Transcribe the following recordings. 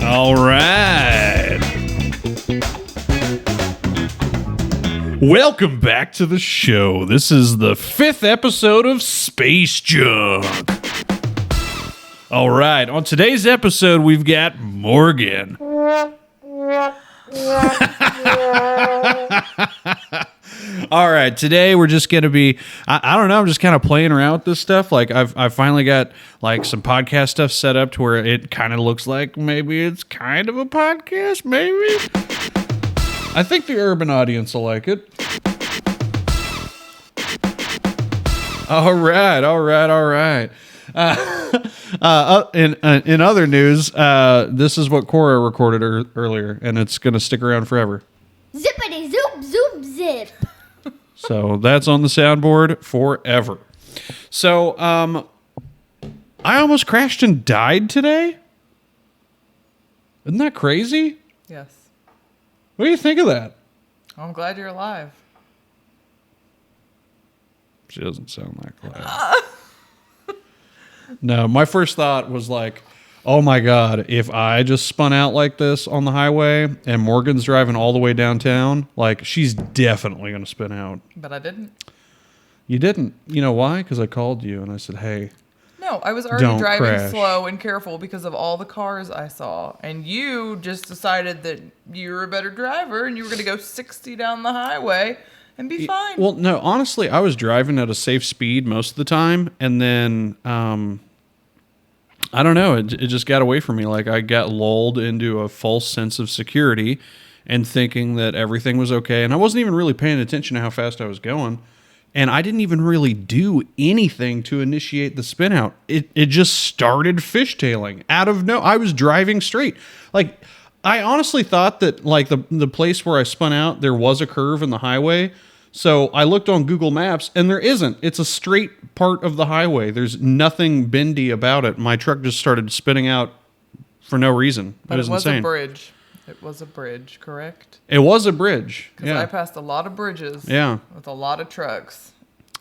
All right. Welcome back to the show. This is the 5th episode of Space Junk. All right. On today's episode, we've got Morgan. All right, today we're just going to be, I don't know, I'm just kind of playing around with this stuff. Like, I've finally got, like, some podcast stuff set up to where it kind of looks like maybe it's kind of a podcast, maybe? I think the urban audience will like it. All right. In other news, this is what Cora recorded earlier, and it's going to stick around forever. Zippity zoop zoop zip. So that's on the soundboard forever. So, I almost crashed and died today. Isn't that crazy? Yes. What do you think of that? I'm glad you're alive. She doesn't sound that glad. No, my first thought was like, oh my God, if I just spun out like this on the highway and Morgan's driving all the way downtown, like, she's definitely going to spin out. But I didn't. You didn't. You know why? Because I called you and I said, hey. No, I was already Don't driving crash. slow and careful because of all the cars I saw. And you just decided that you were a better driver and you were going to go 60 down the highway and be fine. Well, no, honestly, I was driving at a safe speed most of the time. And then, I don't know, it just got away from me. Like, I got lulled into a false sense of security and thinking that everything was okay. And I wasn't even really paying attention to how fast I was going. And I didn't even really do anything to initiate the spin out. It just started fishtailing out of I was driving straight. Like, I honestly thought that, like, the place where I spun out, there was a curve in the highway. So I looked on Google Maps, and there isn't. It's a straight part of the highway. There's nothing bendy about it. My truck just started spinning out for no reason. But it was was insane. a bridge. It was a bridge, correct? It was a bridge. Because Yeah. I passed a lot of bridges with a lot of trucks.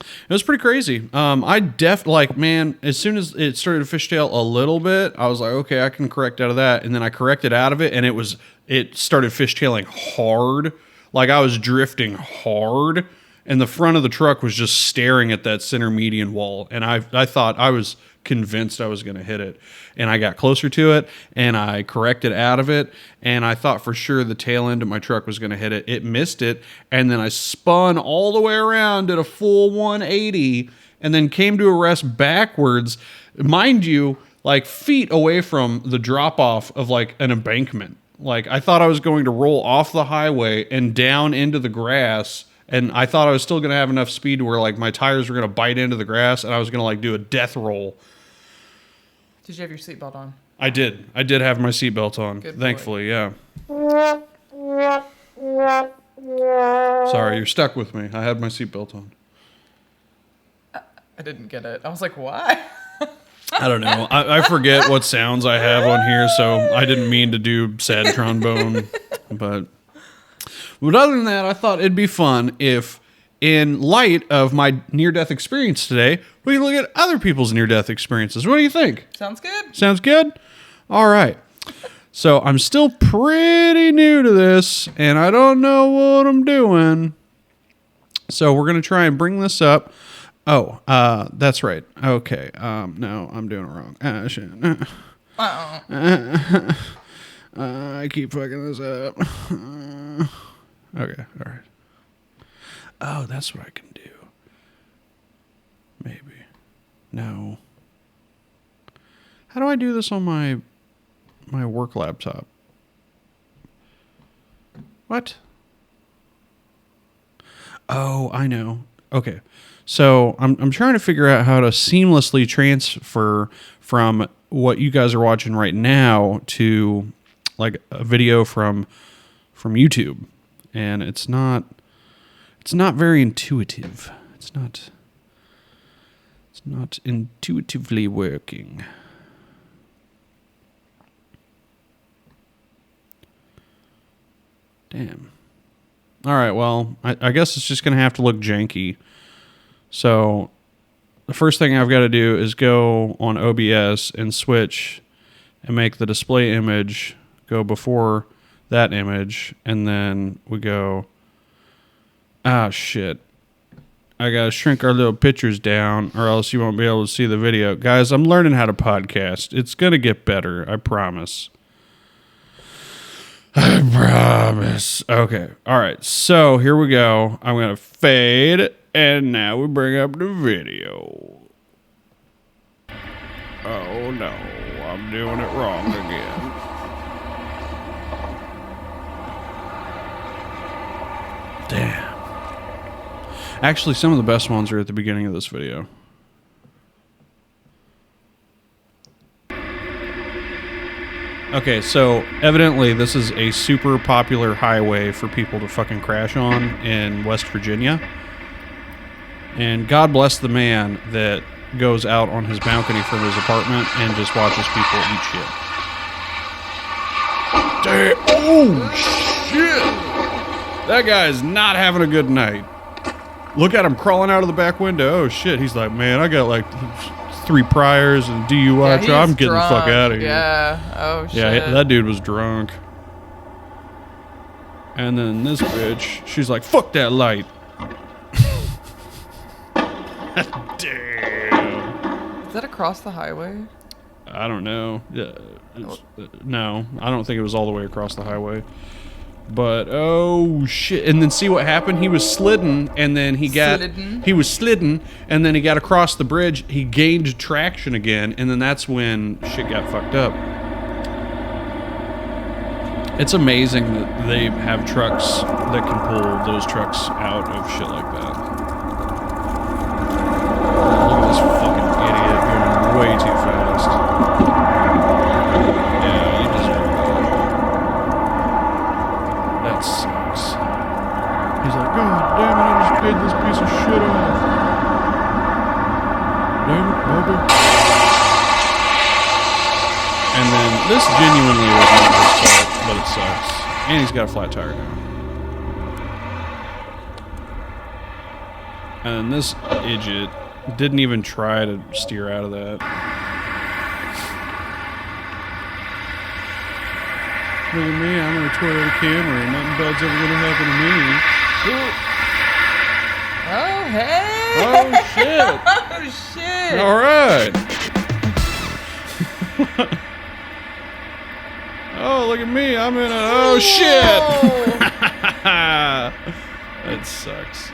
It was pretty crazy. Man, as soon as it started to fishtail a little bit, I was like, okay, I can correct out of that. And then I corrected out of it, and it started fishtailing hard. Like, I was drifting hard, and the front of the truck was just staring at that center median wall. And I thought, I was convinced I was going to hit it. And I got closer to it, and I corrected out of it, and I thought for sure the tail end of my truck was going to hit it. It missed it, and then I spun all the way around at a full 180, and then came to a rest backwards, mind you, like feet away from the drop-off of, like, an embankment. Like, I thought I was going to roll off the highway and down into the grass, and I thought I was still going to have enough speed to where, like, my tires were going to bite into the grass, and I was going to, like, do a death roll. Did you have your seatbelt on? I did. I did have my seatbelt on. Good boy. Thankfully, yeah. Sorry, you're stuck with me. I had my seatbelt on. I didn't get it. I was like, why? I don't know. I forget what sounds I have on here, so I didn't mean to do sad trombone. But other than that, I thought it'd be fun if, in light of my near-death experience today, we look at other people's near-death experiences. What do you think? Sounds good. Sounds good? All right. So I'm still pretty new to this, and I don't know what I'm doing. So we're going to try and bring this up. Oh, that's right. Okay. No, I'm doing it wrong. Shit. I keep fucking this up. Okay. All right. Oh, that's what I can do. Maybe. No. How do I do this on my work laptop? What? Oh, I know. Okay. So I'm trying to figure out how to seamlessly transfer from what you guys are watching right now to, like, a video from YouTube, and it's not very intuitive. It's not intuitively working. Damn. All right, well, I guess it's just going to have to look janky. So the first thing I've got to do is go on OBS and switch and make the display image go before that image, and then we go, ah, shit. I got to shrink our little pictures down or else you won't be able to see the video. Guys, I'm learning how to podcast. It's going to get better. I promise. I promise. Okay. All right. So here we go. I'm going to fade, and now we bring up the video. Oh, no. I'm doing it wrong again. Damn. Actually, some of the best ones are at the beginning of this video. Okay, so evidently this is a super popular highway for people to fucking crash on in West Virginia. And God bless the man that goes out on his balcony from his apartment and just watches people eat shit. Damn. Oh, shit. That guy's not having a good night. Look at him crawling out of the back window. Oh, shit. He's like, man, I got like 3 priors and DUI. Yeah, I'm getting the fuck out of here. Yeah. Oh, shit. Yeah, that dude was drunk. And then this bitch, she's like, fuck that light. Damn. Is that across the highway? I don't know. Yeah, no, I don't think it was all the way across the highway. But oh shit! And then see what happened? He was slidden, and then he got and then he got across the bridge. He gained traction again, and then that's when shit got fucked up. It's amazing that they have trucks that can pull those trucks out of shit like that. Look at this fucking idiot going way too fast. Yeah, you deserve that. That sucks. He's like, God damn it, I just paid this piece of shit off. Damn it, Bubba. And then this genuinely was not his fault, but it sucks. And he's got a flat tire now. And then this idiot didn't even try to steer out of that. Look at me, I'm in a Toyota Camry. Nothing bad's ever gonna happen to me. Oh, hey! Oh, shit! All right. Oh, look at me, I'm in a... Oh, shit! That sucks.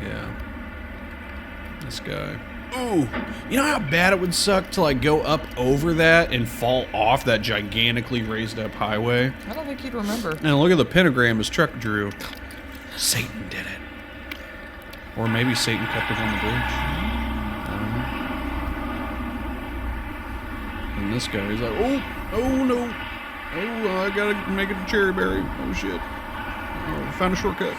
Yeah. This guy. Ooh, you know how bad it would suck to like go up over that and fall off that gigantically raised up highway? I don't think he'd remember. And look at the pentagram his truck drew. Satan did it. Or maybe Satan kept it on the bridge. I don't know. And this guy, he's like, oh no. Oh, I gotta make it to Cherryberry. Oh shit. Oh, found a shortcut.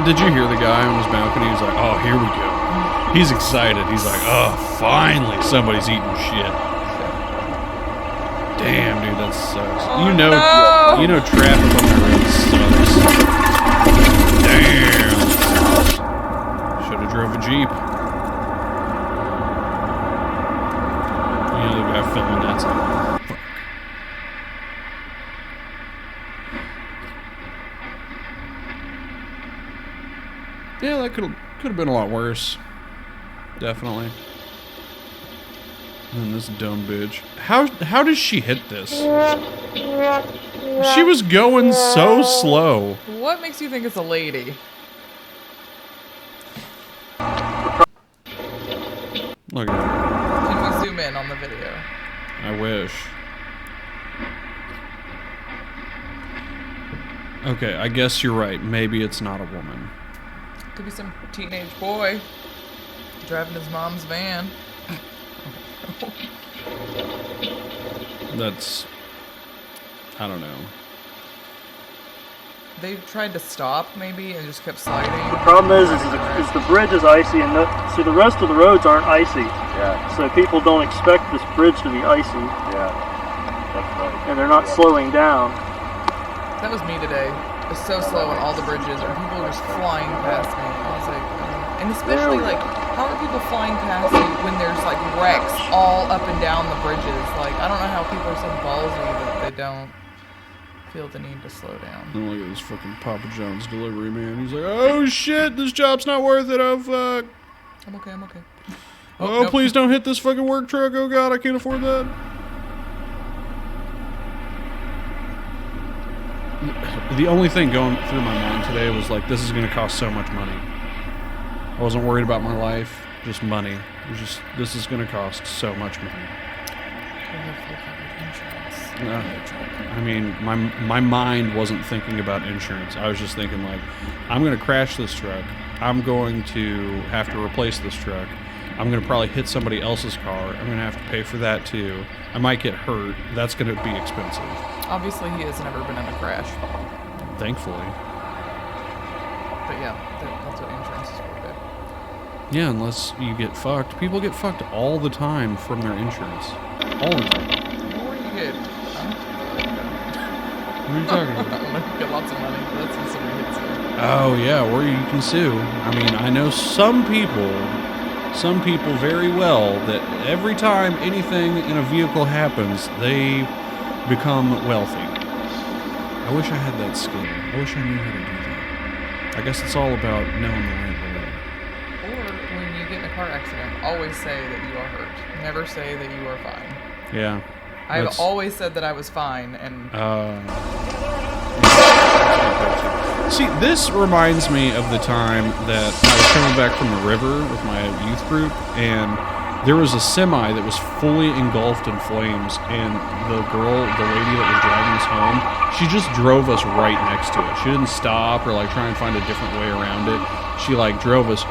Did you hear the guy on his balcony? He was like, oh, here we go. He's excited. He's like, oh, finally somebody's eating shit. Damn, dude, that sucks. Oh, you know traffic on the road sucks. Damn. Should have drove a Jeep. You know the guy filming that's like, fuck. Yeah, that could have been a lot worse. Definitely. And this dumb bitch. How did she hit this? She was going so slow. What makes you think it's a lady? Look at her. Can we zoom in on the video? I wish. Okay, I guess you're right. Maybe it's not a woman. Could be some teenage boy driving his mom's van. That's... I don't know. They tried to stop, maybe, and just kept sliding. The problem is the bridge is icy, and the rest of the roads aren't icy. Yeah. So people don't expect this bridge to be icy. Yeah. and they're not slowing down. That was me today. It's so slow on all the bridges, and people are just flying past me. I was like, and especially like, how are people flying past you when there's like wrecks all up and down the bridges? Like, I don't know how people are so ballsy that they don't feel the need to slow down. And look at this fucking Papa John's delivery man. He's like, oh shit, this job's not worth it. Oh fuck. I'm okay. Oh, nope. Please don't hit this fucking work truck. Oh god, I can't afford that. The only thing going through my mind today was like, this is going to cost so much money. I wasn't worried about my life, just money. It was just, this is going to cost so much money. I mean, my mind wasn't thinking about insurance. I was just thinking like, I'm going to crash this truck. I'm going to have to replace this truck. I'm going to probably hit somebody else's car. I'm going to have to pay for that too. I might get hurt. That's going to be expensive. Obviously, he has never been in a crash. Thankfully. But yeah, that's what insurance is for, babe. Yeah, unless you get fucked. People get fucked all the time from their insurance. All the time. Or you get... What are you talking about? You get lots of money, but that's when somebody hits you. Oh, yeah, or you can sue. I mean, I know some people very well that every time anything in a vehicle happens, they become wealthy. I wish I had that skill. I wish I knew how to do that. I guess it's all about knowing the right way. Or when you get in a car accident, always say that you are hurt. Never say that you are fine. Yeah. I've always said that I was fine, and... See, this reminds me of the time that I was coming back from the river with my youth group, and there was a semi that was fully engulfed in flames, and the lady that was driving us home, she just drove us right next to it. She didn't stop or like try and find a different way around it. She like drove us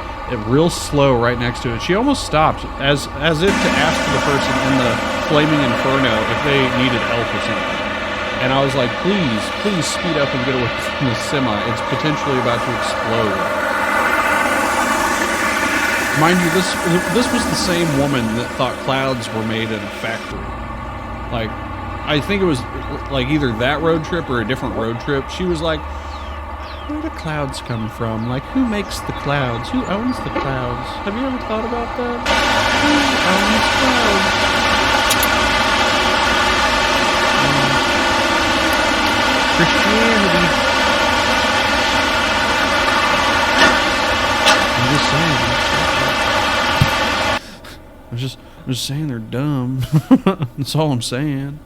real slow right next to it. She almost stopped as if to ask the person in the flaming inferno if they needed help or something. And I was like, please speed up and get away from the semi. It's potentially about to explode. Mind you, this was the same woman that thought clouds were made in a factory. Like, I think it was like either that road trip or a different road trip. She was like, where do clouds come from? Like, who makes the clouds? Who owns the clouds? Have you ever thought about that? Who owns clouds? Christianity. I'm just saying they're dumb. That's all I'm saying.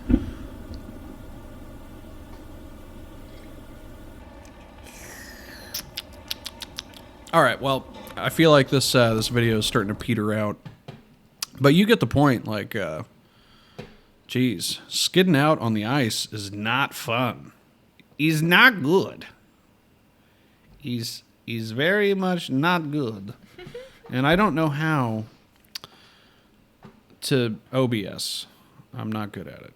All right, well, I feel like this video is starting to peter out. But you get the point, like geez, skidding out on the ice is not fun. He's not good. He's very much not good. And I don't know how to OBS. I'm not good at it.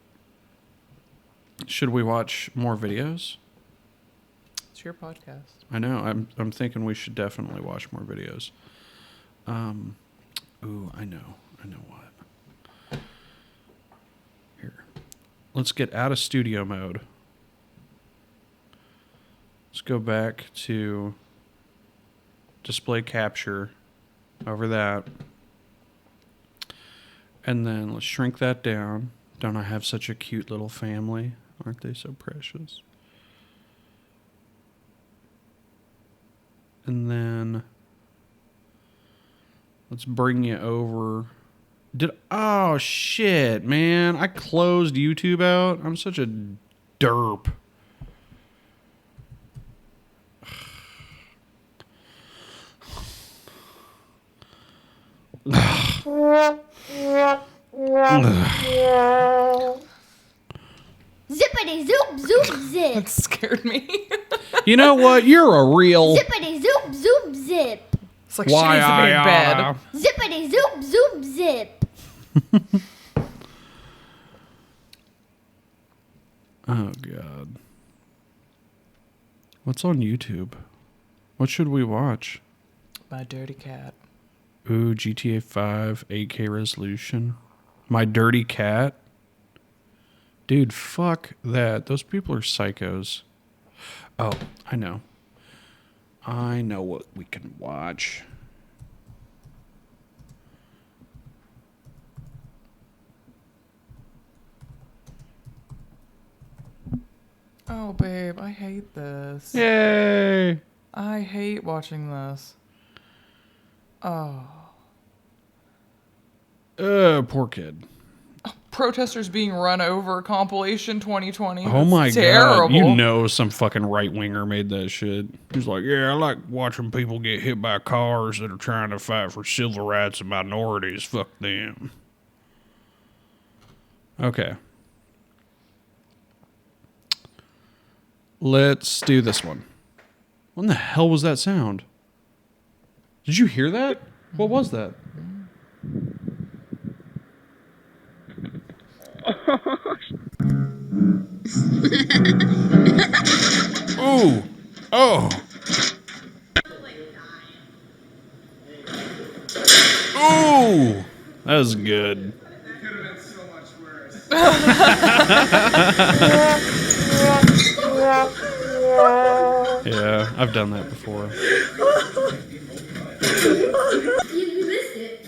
Should we watch more videos? It's your podcast. I know. I'm thinking we should definitely watch more videos. Ooh, I know what. Here. Let's get out of studio mode. Let's go back to display capture over that. And then let's shrink that down. Don't I have such a cute little family? Aren't they so precious? And then let's bring you over. Oh shit, man. I closed YouTube out. I'm such a derp. Zippity zoop zoop zip. That scared me. You know what? You're a real. Zippity zoop zoop zip. It's like she needs to be in bed. Zippity zoop zoop zip. Oh god. What's on YouTube? What should we watch? My dirty cat. Ooh, GTA 5 8K resolution. My dirty cat. Dude, fuck that. Those people are psychos. Oh, I know. I know what we can watch. Oh, babe, I hate this. Yay! I hate watching this. Oh. Poor kid. Protesters being run over compilation 2020. Oh my That's terrible. god. You know some fucking right winger made that shit. He's like, yeah, I like watching people get hit by cars that are trying to fight for civil rights and minorities. Fuck them. Okay. Let's do this one. What in the hell was that sound? Did you hear that? What was that? Ooh. Oh. Ooh. That was good. Could have been so much worse. Yeah, I've done that before. You missed it.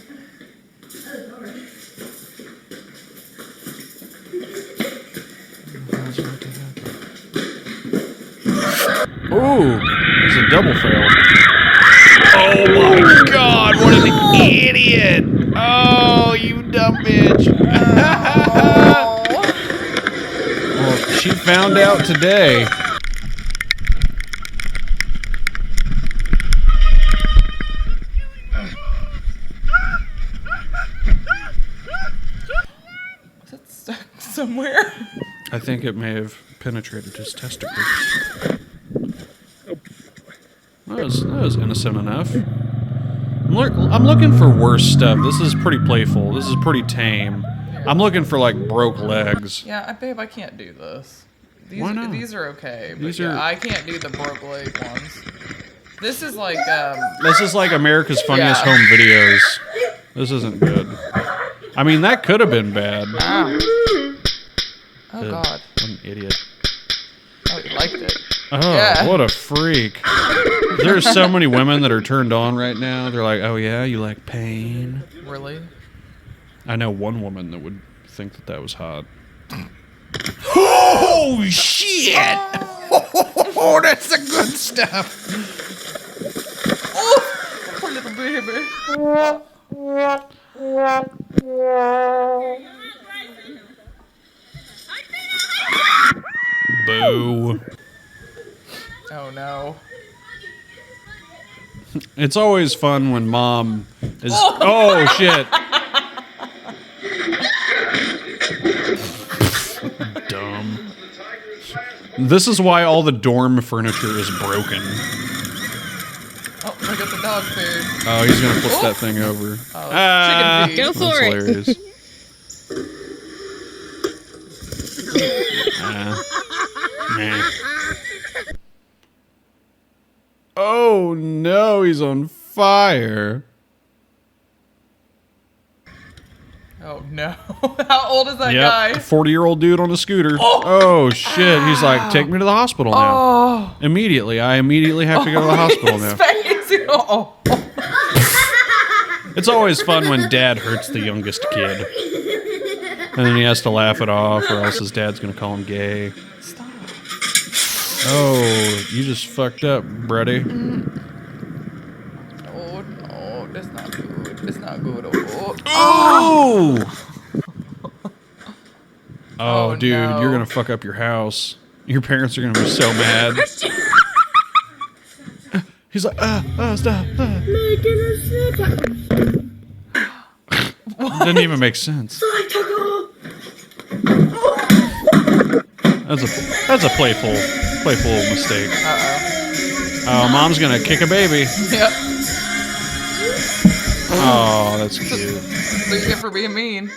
Ooh, it's a double fail. Oh my god, what an idiot! Oh, you dumb bitch. Well, she found out today. Is that stuck somewhere? I think it may have penetrated his testicles. That was innocent enough. I'm looking for worse stuff. This is pretty playful. This is pretty tame. I'm looking for like broke legs. Yeah, babe, I can't do this. Why not? These are okay, but These yeah, are- I can't do the broke leg ones. This is like This is like America's Funniest Yeah. Home Videos. This isn't good. I mean, that could have been bad. oh Ugh, god, what an idiot. oh, you liked it. Oh, Yeah. what a freak. There's so many women that are turned on right now. They're like, oh yeah, you like pain? Really? I know one woman that would think that that was hot. Oh, shit! Oh, that's the good stuff. Oh, poor little baby. Boo. Oh no. It's always fun when mom is. Oh, shit. Dumb. This is why all the dorm furniture is broken. Oh, I got the dog food. Oh, he's gonna flip that thing over. Oh, chicken feed. Go for it. Hilarious. Nah. Oh no, he's on fire. Oh no. How old is that Yep, guy? 40-year-old dude on a scooter. Oh shit, he's like, take me to the hospital now. Oh. Immediately, I immediately have to go to the hospital His now. face. Oh. It's always fun when dad hurts the youngest kid. And then he has to laugh it off, or else his dad's gonna call him gay. Stop. Oh, you just fucked up, buddy. Oh no, that's not good. That's not good. Oh. Oh! Oh, Oh, dude, no. you're gonna fuck up your house. Your parents are gonna be so mad. He's like, stop. Didn't even make sense. That's a playful mistake. Oh, mom's gonna kick a baby. Yep. Oh, that's cute. What you get for being mean?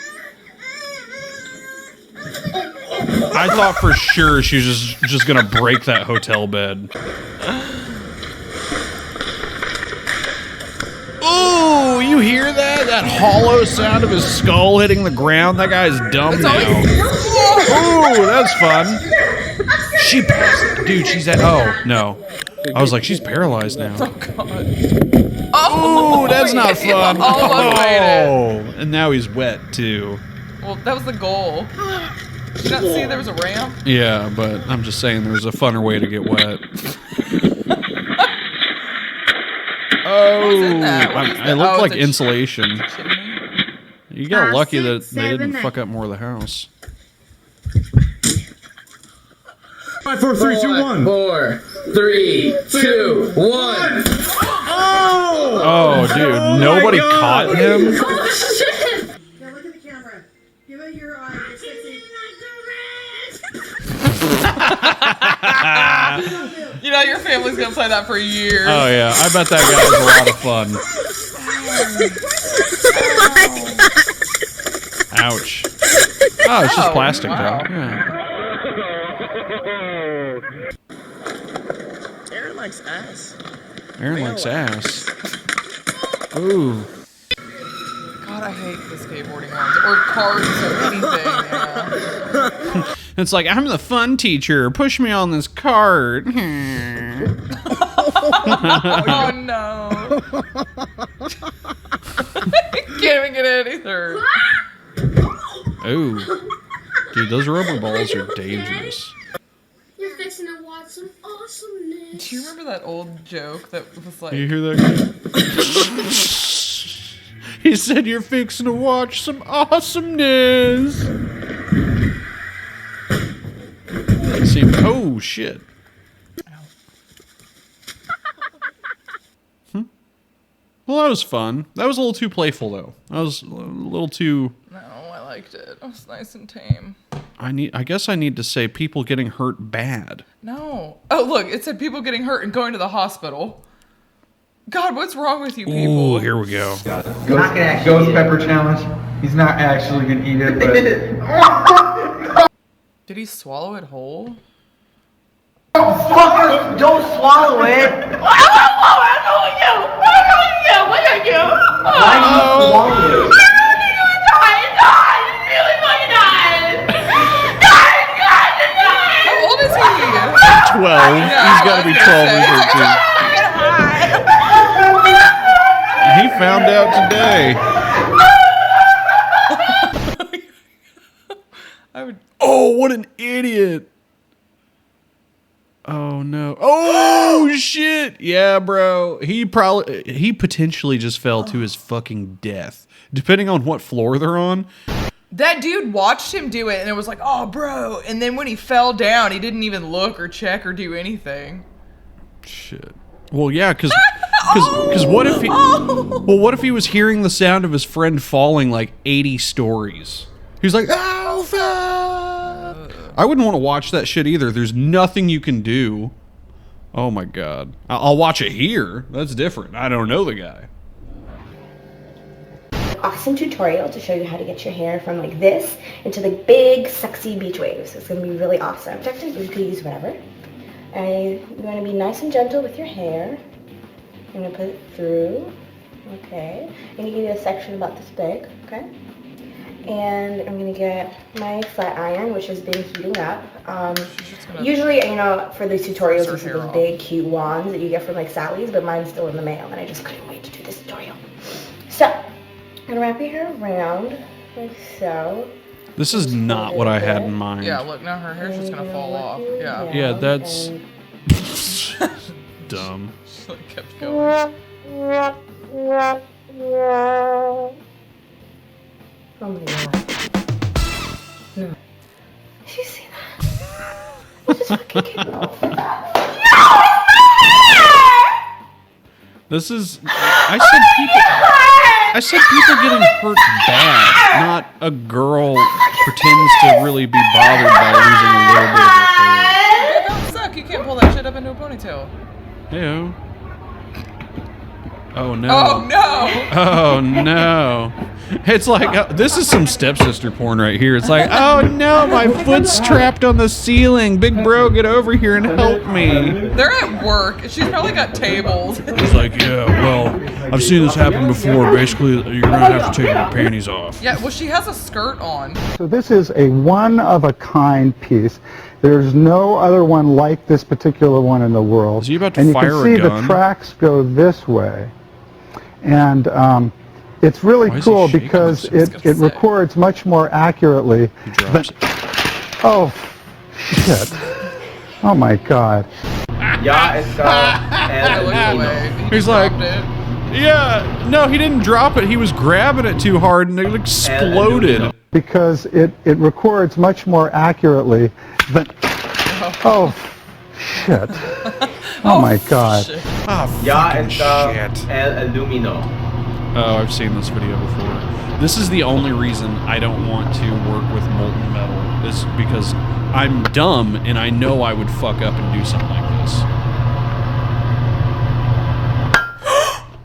I thought for sure she was just gonna break that hotel bed. Ooh, you hear that? That hollow sound of his skull hitting the ground? That guy's dumb now. Oh, that's fun. She passed. Dude, she's at. Oh, no. I was like, she's paralyzed now. Oh, God. Oh, that's not he fun. almost made it. Oh, and now he's wet, too. Well, that was the goal. Did you not see there was a ramp? Yeah, but I'm just saying there's a funner way to get wet. Oh, in that? What is it that? looked Oh, like it's a insulation. chimney. You got 5, lucky 6, that they 7, didn't 8. fuck up more of the house. 5, 4, 3, 2, 1. 4, 3, 2, 1. Oh, dude, nobody caught him? Oh shit! Now look at the camera. Give it your eye. It's sexy. You know your family's gonna play that for years. Oh, yeah, I bet that guy was a lot of fun. Ouch. Oh, it's just Oh, plastic, wow. though. Yeah. Aaron likes ass. Aaron likes ass. Ooh. God, I hate the skateboarding ones or cars or anything. Yeah. It's like, I'm the fun teacher. Push me on this cart. Oh no! Can't even get it either. Ooh. Dude, those rubber balls are dangerous. You're fixing to watch some awesomeness. Do you remember that old joke that was like, You hear that guy? He said you're fixing to watch some awesomeness. See, oh shit. Well, that was fun. That was a little too playful, though. That was a little too. no, I liked it. It was nice and tame. I guess I need to say people getting hurt bad. No. Oh, look, it said people getting hurt and going to the hospital. God, what's wrong with you people? Ooh, here we go. Ghost pepper challenge. He's not actually gonna eat it, but Did he swallow it whole? fucker, don't swallow it. Why do you swallow it? How old is he? 12. He's got to be 12 or 13. He found out today. I would. Oh, what an idiot. Oh no. Oh shit. Yeah, bro. He potentially just fell to his fucking death. Depending on what floor they're on. That dude watched him do it and it was like, oh, bro. And then when he fell down, he didn't even look or check or do anything. Shit. Well, yeah, because what if he? Well, what if he was hearing the sound of his friend falling like 80 stories? He's like, "Oh fuck!" I wouldn't want to watch that shit either. There's nothing you can do. Oh my god. I'll watch it here. That's different. I don't know the guy. Awesome tutorial to show you how to get your hair from like this into the big sexy beach waves. It's going to be really awesome. Technically you could use whatever. And you want to be nice and gentle with your hair. I'm going to put it through. Okay. And you can do a section about this big. Okay. And I'm going to get my flat iron, which has been heating up. Usually, you know, for these tutorials, these are the big cute wands that you get from like Sally's, but mine's still in the mail and I just couldn't wait to do this tutorial. So, I'm going to wrap your hair around like so. This is not what I had in mind. Yeah, look, now her hair's just gonna fall off. Yeah. Yeah, that's dumb. She like kept going. Oh my god. No. Did you see that? I just fucking came off. This is. I said people getting hurt bad, not a girl pretends to really be bothered by losing a little bit of her hair. That don't suck. You can't pull that shit up into a ponytail. Heyo. Oh no. Oh no! Oh no. It's like, this is some stepsister porn right here. It's like, oh no, my foot's trapped on the ceiling. Big bro, get over here and help me. They're at work. She's probably got tables. He's like, yeah, well, I've seen this happen before. Basically, you're going to have to take your panties off. Yeah, well, she has a skirt on. So this is a one-of-a-kind piece. There's no other one like this particular one in the world. Is he about to and fire a gun? you can see the tracks go this way. And it's really cool because it records much more accurately. He drops it. Oh, shit. Oh, my God. He's like, yeah, no, he didn't drop it. He was grabbing it too hard and it exploded. Because it records much more accurately than... Oh, shit. Oh, my God. Ah, fucking shit. El Alumino. Oh, I've seen this video before. This is the only reason I don't want to work with molten metal, is because I'm dumb and I know I would fuck up and do something like this.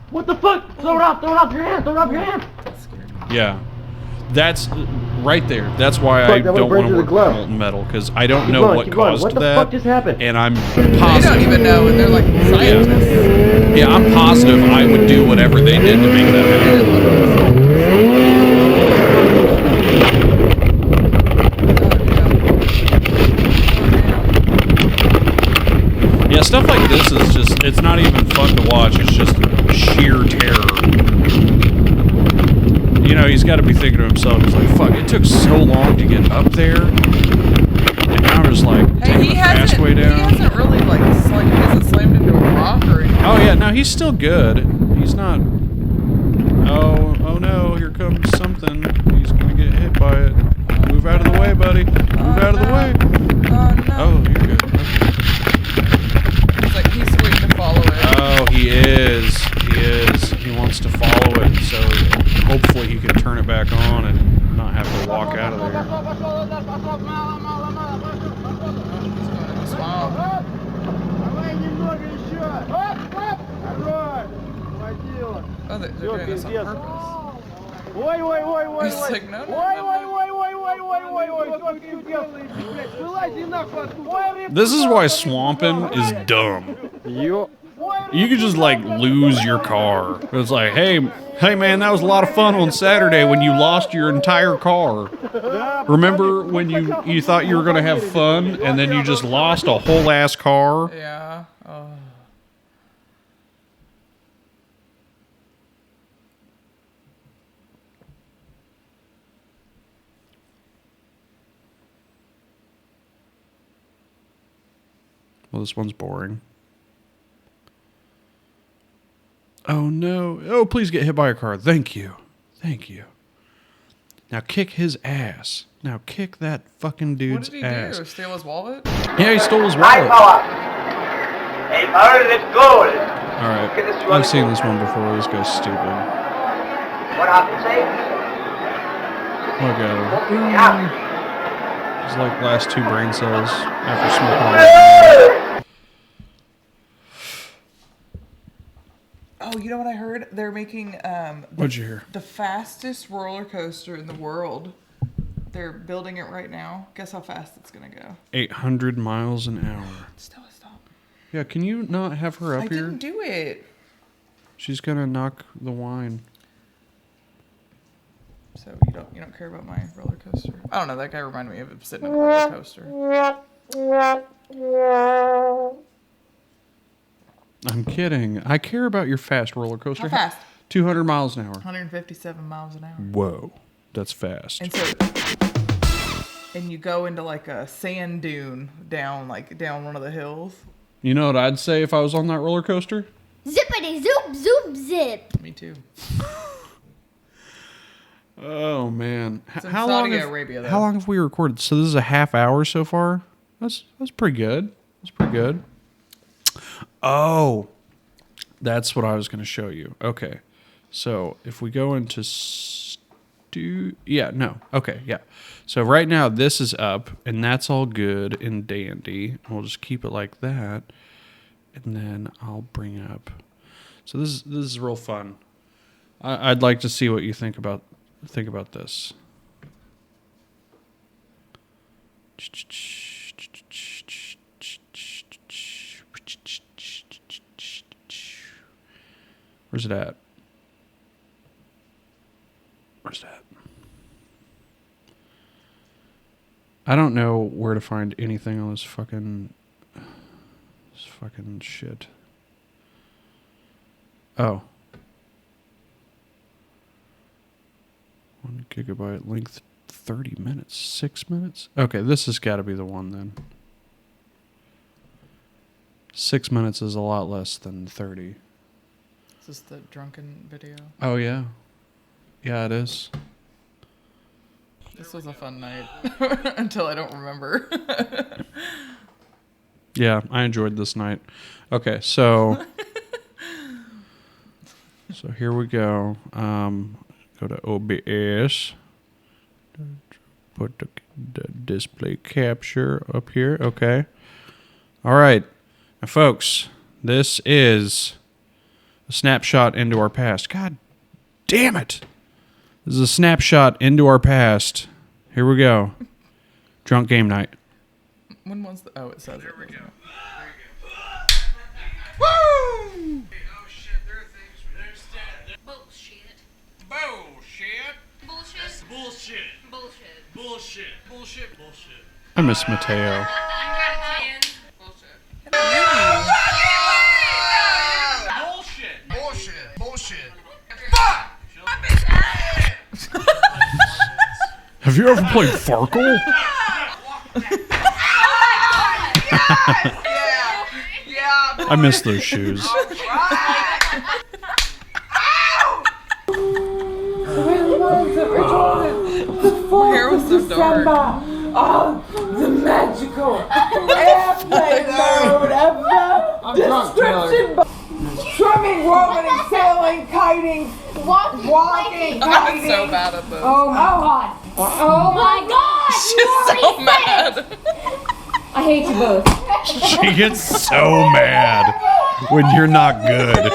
What the fuck? Throw it off your hand, Yeah. That's right there. That's why I don't want to work with molten metal, because I don't know what caused that. What the fuck just happened? And I'm They positive. don't even know, and they're like scientists. Yeah, I'm positive I would do whatever they did to make that happen. Yeah, stuff like this is just, it's not even fun to watch. It's just sheer terror. You know, he's got to be thinking to himself, he's like, fuck, it took so long to get up there. And now I'm just like, taking the fast way down. He hasn't really, like, he hasn't slammed into a rock or anything. Oh, yeah, no, he's still good. He's not... Oh no, here comes something. He's gonna get hit by it. Move out of the way, buddy. Move out of the way. Oh, no. Oh, you're good. Okay. It's like he's waiting to follow it. Oh, he is. He is. He wants to follow it, so hopefully he can turn it back on and not have to walk out of there. Wow. Oh, they're doing this on purpose. He's like, no. This is why swamping is dumb. You could just like lose your car. It's like, hey man, that was a lot of fun on Saturday when you lost your entire car. Remember when you thought you were gonna have fun and then you just lost a whole ass car? Yeah. Oh. Well, this one's boring. Oh no. Oh, please get hit by a car. Thank you. Thank you. Now kick his ass. Now kick that fucking dude's What did he ass. do? Steal his wallet? Yeah, he stole his wallet. Hey, power, let's go. Alright. I've seen this one before. This guy's stupid. What happened, say? Look at him. He's like last two brain cells after smoking. Oh, you know what I heard? They're making What'd you hear? the fastest roller coaster in the world. They're building it right now. Guess how fast it's gonna go. 800 miles an hour. Still a stop. Yeah, can you not have her up I here? didn't do it. She's gonna knock the wine. So you don't care about my roller coaster? I don't know. That guy reminded me of sitting in a roller coaster. I'm kidding. I care about your fast roller coaster. How fast? 200 miles an hour. 157 miles an hour. Whoa, that's fast. And so, and you go into like a sand dune down one of the hills. You know what I'd say if I was on that roller coaster? Zippity zoop zoop zip. Me too. Oh man, It's in Saudi Arabia, though. how long have we recorded? So this is a half hour so far. That's pretty good. That's pretty good. Oh, that's what I was going to show you. Okay, so if we go into So right now this is up, and that's all good and dandy. We'll just keep it like that, and then I'll bring up. So this is real fun. I'd like to see what you think about think about this. Where's it at? Where's that? I don't know where to find anything on this fucking shit. Oh. 1 gigabyte length, 30 minutes, 6 minutes. Okay, this has got to be the one then. 6 minutes is a lot less than 30. Is this the drunken video? Oh yeah. Yeah, it is. This was a fun night until I don't remember. Yeah, I enjoyed this night. Okay, so here we go. Go to OBS. Put the display capture up here. Okay. All right. Now, folks, this is a snapshot into our past. God damn it. This is a snapshot into our past. Here we go. Drunk game night. When was the... Oh, it says there we go. Woo! Oh shit, there are things we understand. Bullshit. Bullshit. Bullshit. Bullshit. Bullshit. Bullshit. Bullshit. Bullshit. I miss Mateo. Bullshit. Bullshit. Bullshit. Fuck! Have you ever played Farkle? I miss those shoes. My hair was so dark. Oh, the magical airplane mode of the description. Swimming, rowing, sailing, kiting, walking, I'm kiting. so bad at this. Oh my god. Oh my god! She's so mad. I hate you both. She gets so mad when you're not good.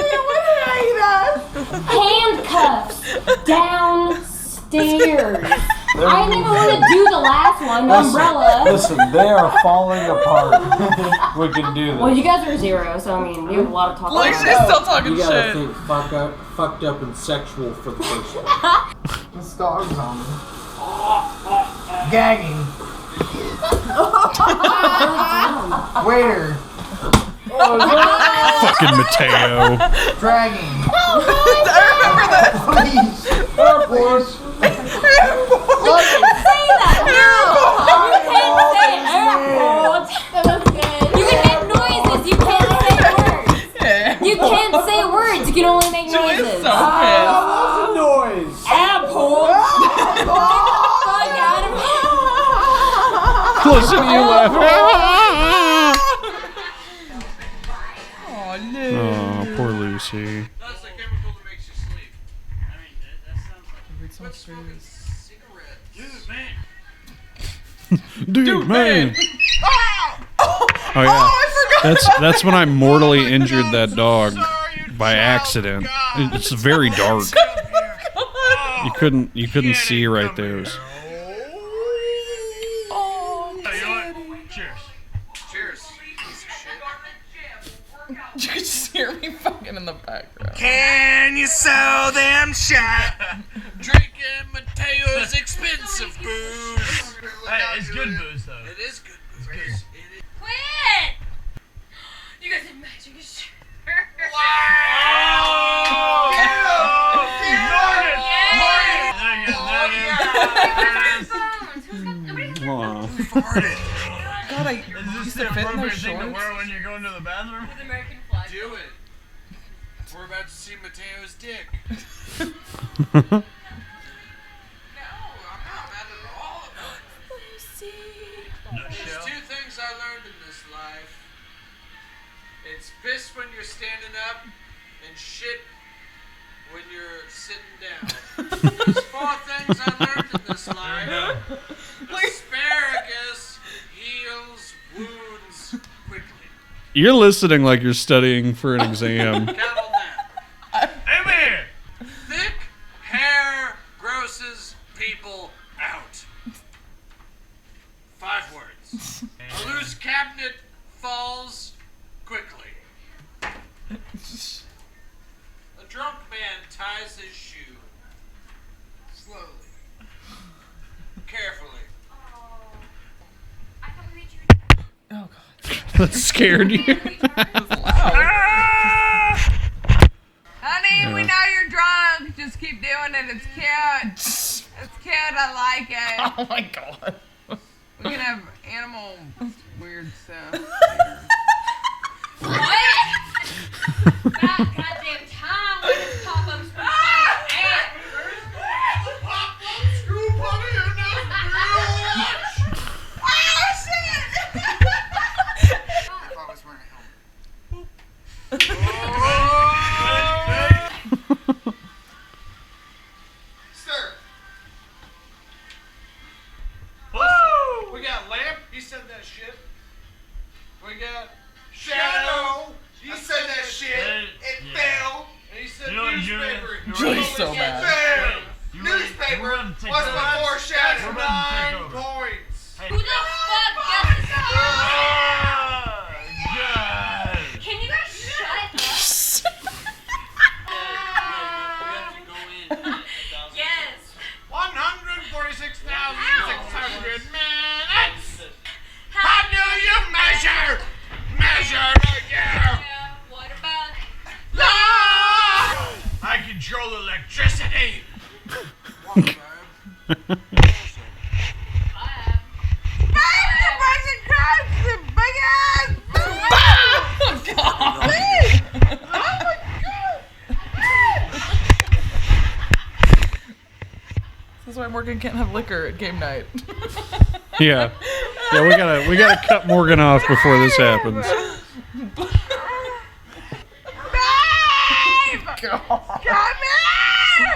Handcuffs downstairs. I didn't even want to do the last one, the umbrella. Listen, they are falling apart. We can do this. Well, you guys are 0, so I mean, you have a lot of talking. Look, she's still talking You gotta shit. think fucked up and sexual for the first one. This dog's on me. Gagging. Waiter. Fucking Mateo. Dragging. I remember that. Please. Airport. You can't say that. You can't say airport. You can make noises. You can't say words. You can't say words. You can only make Joey noises. is so pissed. What's the noise? Airport. Get the fuck out of here. Listen to you laugh. Oh, no. Oh, poor Lucy. That's the chemical that makes you sleep. I mean, that sounds like. What's smoking cigarettes? Dude, man. Oh yeah. I forgot That's when I mortally injured that dog by accident. It's very dark. You couldn't see right there. You could just hear me fucking in the background. Can you sell them shot? Drinking Mateo's expensive booze. Hey, it's good booze though. It is good booze. It's good. Quit! You guys are magic as shit. Wow! God, I used to fit in those shorts. When you're going to the bathroom? With American flag. Do it. We're about to see Mateo's dick. No, I'm not mad at all about it. There's 2 things I learned in this life. It's piss when you're standing up and shit when you're sitting down. There's 4 things I learned in this life. Asparagus heals wounds quickly. You're listening like you're studying for an exam. Count on that. Amen. Thick hair grosses falls quickly. A drunk man ties his shoe. Slowly. Carefully. Oh, God. That scared you. Honey, we know you're drunk. Just keep doing it. It's cute. It's cute. I like it. Oh, my God. We can have animal weird stuff. What? About goddamn time when this pop-up's ass. Pop-up screw bunny in this bitch! Oh, shit! If I was wearing a Sir! Woo! We got Lamp, he said that shit. We got Shadow, he said that shit. It fell. And he said newspaper. Julie's so mad. Fail. Newspaper was before Shadow. 9 points. Who the fuck got this Can you guys shut up? Yes. 146,600 minutes. How do you measure the year? What about I control electricity. This is why Morgan can't have liquor at game night. Yeah. Yeah, we gotta cut Morgan off before this happens. God. Come here!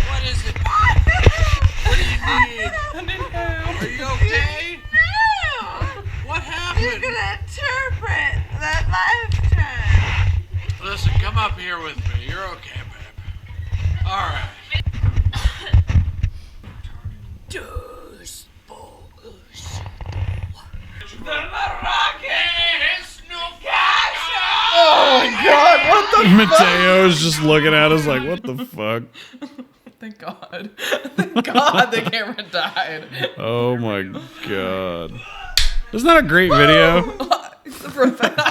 What is it? What do you need? I need help. Are you okay? No! What happened? You're gonna interpret that lifetime. Listen, come up here with me. You're okay, babe. All right. Oh my God! What the Mateo's just looking at us like, what the fuck? Thank God. Thank God the camera died. Oh my God. Isn't that a great video? I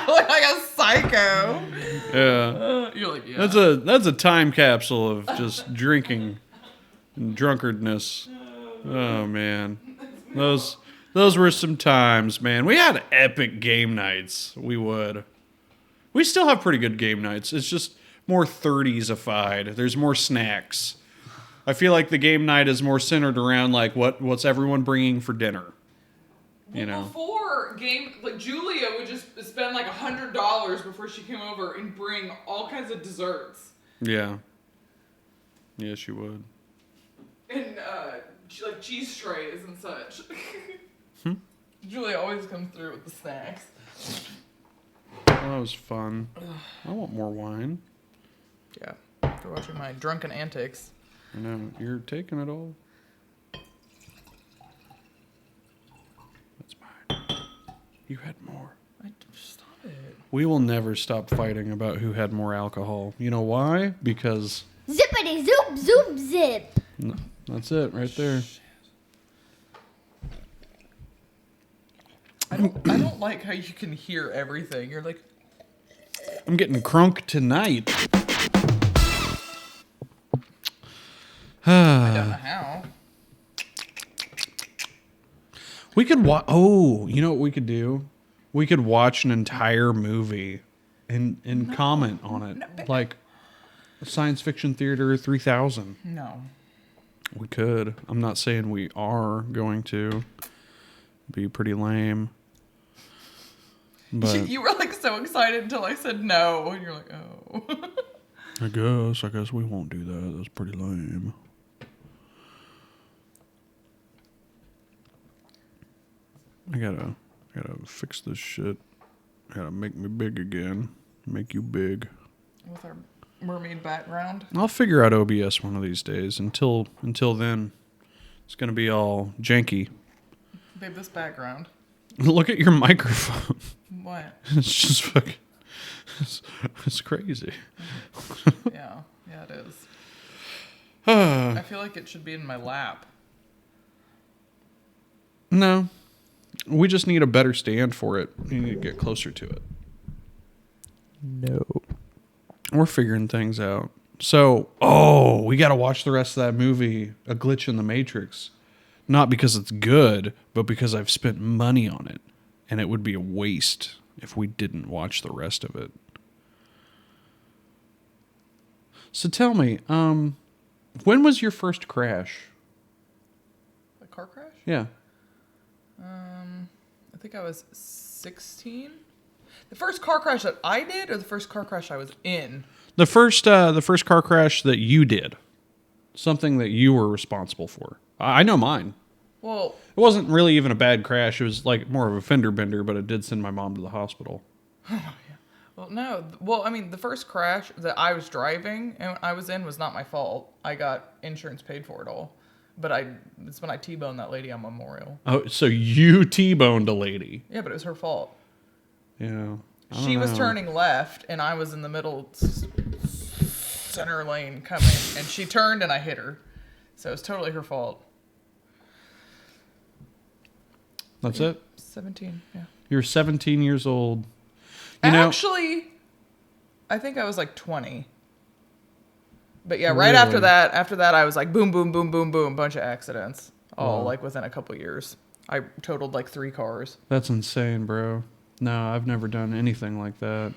look like a psycho. Yeah. You're like, yeah. That's a time capsule of just drinking and drunkardness. Oh man. Those were some times, man. We had epic game nights. We would. We still have pretty good game nights. It's just more 30s-ified. There's more snacks. I feel like the game night is more centered around like what's everyone bringing for dinner. You know. Before game, like Julia would just spend like $100 before she came over and bring all kinds of desserts. Yeah. Yeah, she would. And like cheese trays and such. Julia always comes through with the snacks. That was fun. I want more wine. Yeah, after watching my drunken antics. I know, you're taking it all. That's mine. You had more. Stop it. We will never stop fighting about who had more alcohol. You know why? Because... Zippity zoop zoop zip. No, that's it right there. I don't like how you can hear everything. You're like... I'm getting crunk tonight. I don't know how. We could watch... Oh, you know what we could do? We could watch an entire movie and comment on it. No, like Science Fiction Theater 3000. No. We could. I'm not saying we are going to. Be pretty lame. But you were like so excited until I said no, and you're like, oh. I guess we won't do that. That's pretty lame. I gotta fix this shit. I gotta make me big again. Make you big. With our mermaid background. I'll figure out OBS one of these days. Until then, it's gonna be all janky. Babe, this background. Look at your microphone. What? It's just fucking... It's crazy. Yeah, it is. I feel like it should be in my lap. No. We just need a better stand for it. You need to get closer to it. No. We're figuring things out. So, we got to watch the rest of that movie, A Glitch in the Matrix. Not because it's good, but because I've spent money on it. And it would be a waste if we didn't watch the rest of it. So tell me, when was your first crash? A car crash? Yeah. I think I was 16. The first car crash that I did, or the first car crash I was in? The first car crash that you did. Something that you were responsible for. I know mine. Well, it wasn't really even a bad crash. It was like more of a fender bender, but it did send my mom to the hospital. Well, no. Well, I mean, the first crash that I was driving and I was in was not my fault. I got insurance paid for it all. But it's when I T-boned that lady on Memorial. Oh, so you T-boned a lady. Yeah, but it was her fault. Yeah. She was turning left, and I was in the middle center lane coming. And she turned, and I hit her. So it was totally her fault. That's it? 17, yeah. You're 17 years old. Actually, I think I was like 20. But yeah, right after that, I was like boom, boom, boom, boom, boom, bunch of accidents. All like within a couple years. I totaled like 3 cars. That's insane, bro. No, I've never done anything like that.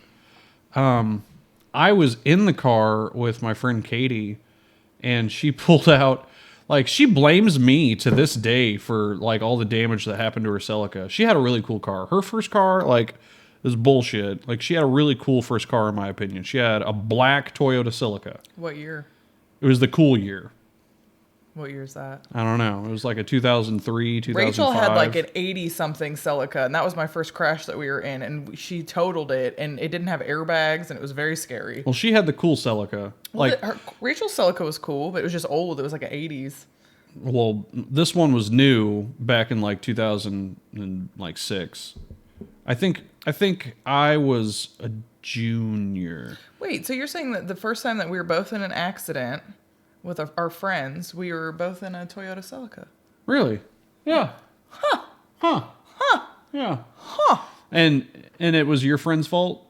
I was in the car with my friend Katie, and she pulled out, like, she blames me to this day for like all the damage that happened to her Celica. She had a really cool car. Her first car, like, is bullshit. Like, she had a really cool first car, in my opinion. She had a black Toyota Celica. What year? It was the cool year. What year is that? I don't know. It was like a 2003, 2005. Rachel had like an 80-something Celica, and that was my first crash that we were in, and she totaled it, and it didn't have airbags, and it was very scary. Well, she had the cool Celica. Well, Rachel's Celica was cool, but it was just old. It was like an 80s. Well, this one was new back in like 2006. I think I was a junior. Wait, so you're saying that the first time that we were both in an accident with our friends, we were both in a Toyota Celica? Really? Yeah. Huh. Yeah. Huh. And it was your friend's fault?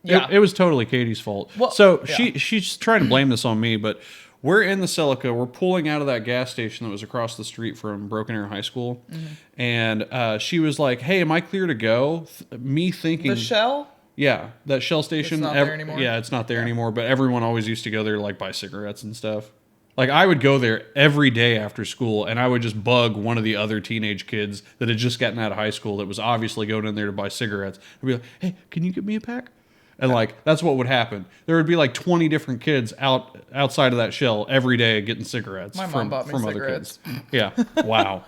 Yeah. It was totally Katie's fault. Well, so yeah. she's trying to blame this on me, but we're in the Celica. We're pulling out of that gas station that was across the street from Broken Arrow High School. Mm-hmm. And she was like, hey, am I clear to go? Me thinking... The Shell? Yeah, that Shell station. It's not there anymore? Yeah, it's not there anymore, but everyone always used to go there to like buy cigarettes and stuff. Like, I would go there every day after school, and I would just bug one of the other teenage kids that had just gotten out of high school that was obviously going in there to buy cigarettes. I'd be like, hey, can you get me a pack? And like, that's what would happen. There would be like 20 different kids outside of that Shell every day getting cigarettes. My mom bought me cigarettes. Other kids. Yeah. Wow.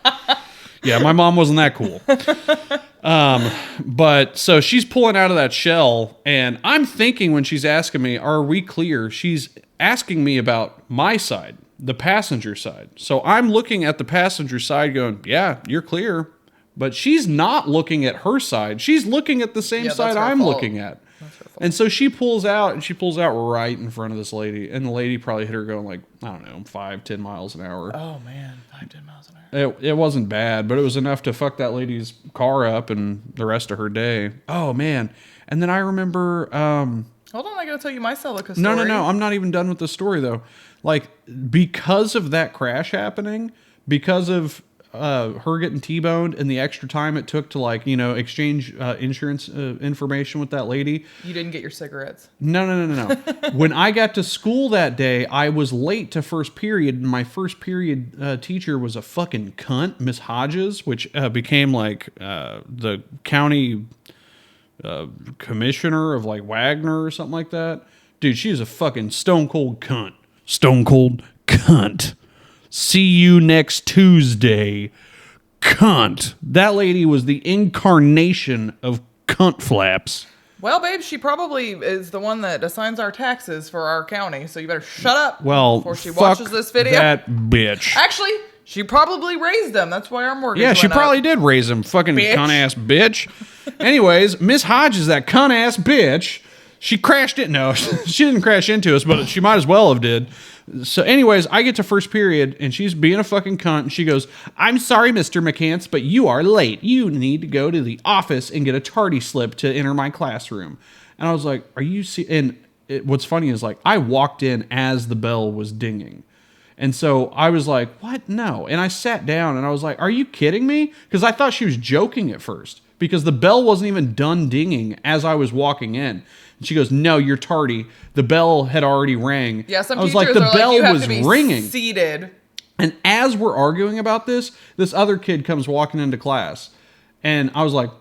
Yeah, my mom wasn't that cool. But so she's pulling out of that Shell, and I'm thinking when she's asking me, are we clear? She's asking me about my side, the passenger side. So I'm looking at the passenger side going, yeah, you're clear. But she's not looking at her side. She's looking at the same side I'm looking at. And so she pulls out right in front of this lady. And the lady probably hit her going like, I don't know, 5-10 miles an hour. Oh, man, 5-10 miles an hour. It wasn't bad, but it was enough to fuck that lady's car up and the rest of her day. Oh, man. And then I remember... Hold on, I gotta tell you my Celica story. No. I'm not even done with the story, though. Like, because of that crash happening, because of her getting T-boned and the extra time it took to, like, you know, exchange insurance information with that lady. You didn't get your cigarettes. No. When I got to school that day, I was late to first period, and my first period teacher was a fucking cunt, Miss Hodges, which became, like, the county commissioner of, like, Wagner or something like that. Dude, she was a fucking stone cold cunt. Stone cold cunt. See you next Tuesday, cunt. That lady was the incarnation of cunt flaps. Well, babe, she probably is the one that assigns our taxes for our county, so you better shut up before she watches this video. That bitch. Actually, She probably raised them. That's why our mortgage Yeah, she went probably up. did raise him. Fucking Bitch. cunt-ass bitch. Anyways, Miss Hodges, that cunt-ass bitch, she crashed it. No, she didn't crash into us, but she might as well have did. So anyways, I get to first period, and she's being a fucking cunt, and she goes, I'm sorry, Mr. McCance, but you are late. You need to go to the office and get a tardy slip to enter my classroom. And I was like, are you... what's funny is, like, I walked in as the bell was dinging. And so I was like, what? No. And I sat down and I was like, are you kidding me? Because I thought she was joking at first because the bell wasn't even done dinging as I was walking in. And she goes, no, you're tardy. The bell had already rang. Yeah, some I was teachers like, the are bell like, you have was to be ringing. seated. And as we're arguing about this other kid comes walking into class. And I was like,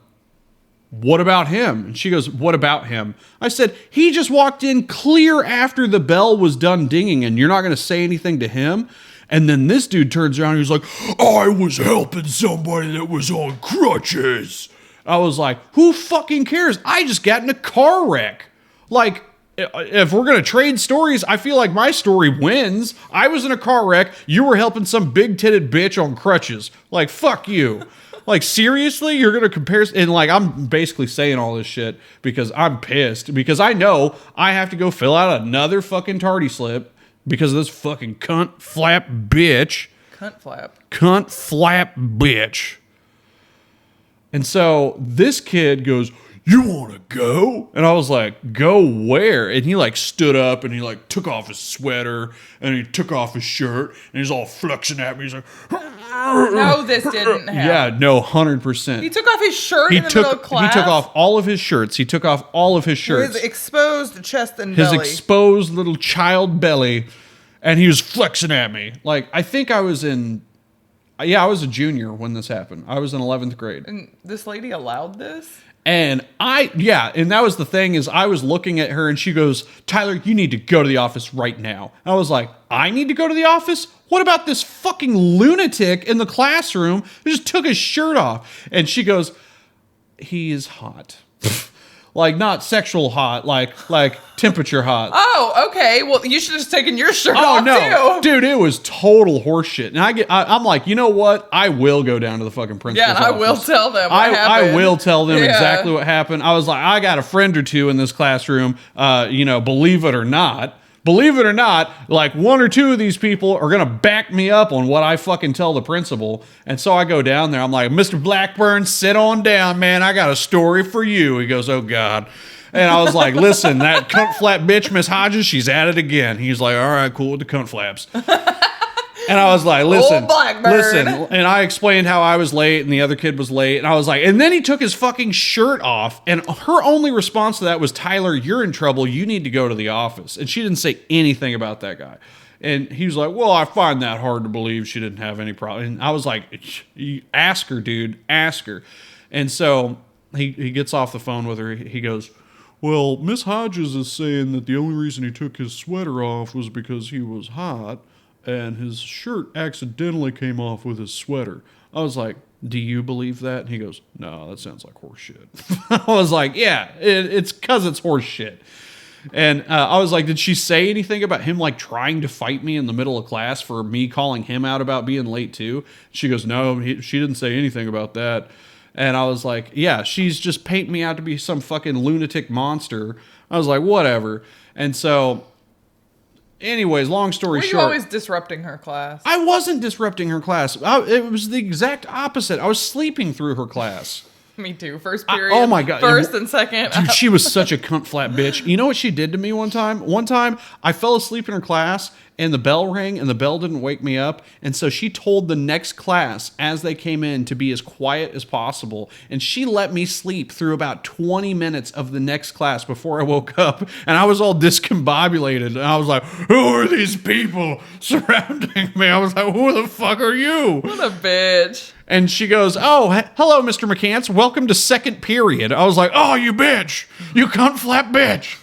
what about him? And she goes, what about him? I said, he just walked in clear after the bell was done dinging and you're not going to say anything to him? And then this dude turns around and he's like, I was helping somebody that was on crutches. I was like, who fucking cares? I just got in a car wreck. Like, if we're going to trade stories, I feel like my story wins. I was in a car wreck. You were helping some big-titted bitch on crutches. Like, fuck you. Like, seriously? You're going to compare... And, like, I'm basically saying all this shit because I'm pissed. Because I know I have to go fill out another fucking tardy slip because of this fucking cunt flap bitch. Cunt flap. Cunt flap bitch. And so this kid goes, you want to go? And I was like, go where? And he, like, stood up and he, like, took off his sweater and he took off his shirt and he's all flexing at me. He's like... No, this didn't happen. Yeah, no, 100%. He took off his shirt in the middle of class. He took off all of his shirts. He took off all of his shirts. His exposed chest and his belly. exposed little child belly. And he was flexing at me. Like, I think I was in... Yeah, I was a junior when this happened. I was in 11th grade. And this lady allowed this? And and that was the thing is I was looking at her and she goes, Tyler, you need to go to the office right now. And I was like, I need to go to the office? What about this fucking lunatic in the classroom who just took his shirt off? And she goes, he is hot. Like, not sexual hot, like temperature hot. Oh, okay. Well, you should have just taken your shirt Oh, off, no. too. Dude, it was total horseshit. And I'm like, you know what? I will go down to the fucking principal's Yeah, and I will office. tell them what happened. I will tell them Yeah. exactly what happened. I was like, I got a friend or two in this classroom, believe it or not. Believe it or not, like one or two of these people are going to back me up on what I fucking tell the principal. And so I go down there. I'm like, Mr. Blackburn, sit on down, man. I got a story for you. He goes, oh, God. And I was like, listen, that cunt flap bitch, Miss Hodges, she's at it again. He's like, all right, cool with the cunt flaps. And I was like, listen, and I explained how I was late and the other kid was late. And I was like, and then he took his fucking shirt off. And her only response to that was, Tyler, you're in trouble. You need to go to the office. And she didn't say anything about that guy. And he was like, well, I find that hard to believe she didn't have any problem. And I was like, ask her, dude, ask her. And so he gets off the phone with her. He goes, well, Miss Hodges is saying that the only reason he took his sweater off was because he was hot. And his shirt accidentally came off with his sweater. I was like, do you believe that? And he goes, no, that sounds like horse shit. I was like, yeah, it's because it's horse shit. And I was like, did she say anything about him like trying to fight me in the middle of class for me calling him out about being late too? She goes, no, she didn't say anything about that. And I was like, yeah, she's just painting me out to be some fucking lunatic monster. I was like, whatever. And so... Anyways, long story short. Were you always disrupting her class? I wasn't disrupting her class. It was the exact opposite. I was sleeping through her class. Me too. First period. Oh my God. First and second. Dude, she was such a cunt flat bitch. You know what she did to me one time? One time, I fell asleep in her class, and the bell rang, and the bell didn't wake me up. And so she told the next class, as they came in, to be as quiet as possible. And she let me sleep through about 20 minutes of the next class before I woke up. And I was all discombobulated. And I was like, who are these people surrounding me? I was like, who the fuck are you? What a bitch. And she goes, oh, hello, Mr. McCance. Welcome to second period. I was like, oh, you bitch. You cunt flap bitch.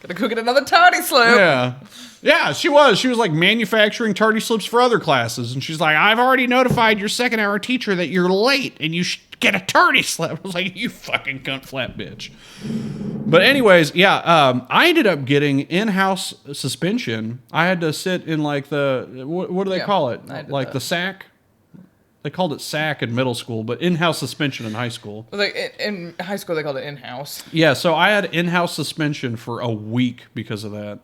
Gotta go get another tardy slip. Yeah. Yeah, she was. She was like manufacturing tardy slips for other classes. And she's like, I've already notified your second hour teacher that you're late and you get attorney slap. I was like, you fucking cunt flap bitch. But anyways, yeah, I ended up getting in-house suspension. I had to sit in like what do they call it? Like the sack? They called it sack in middle school, but in-house suspension in high school. Like in high school, they called it in-house. Yeah, so I had in-house suspension for a week because of that.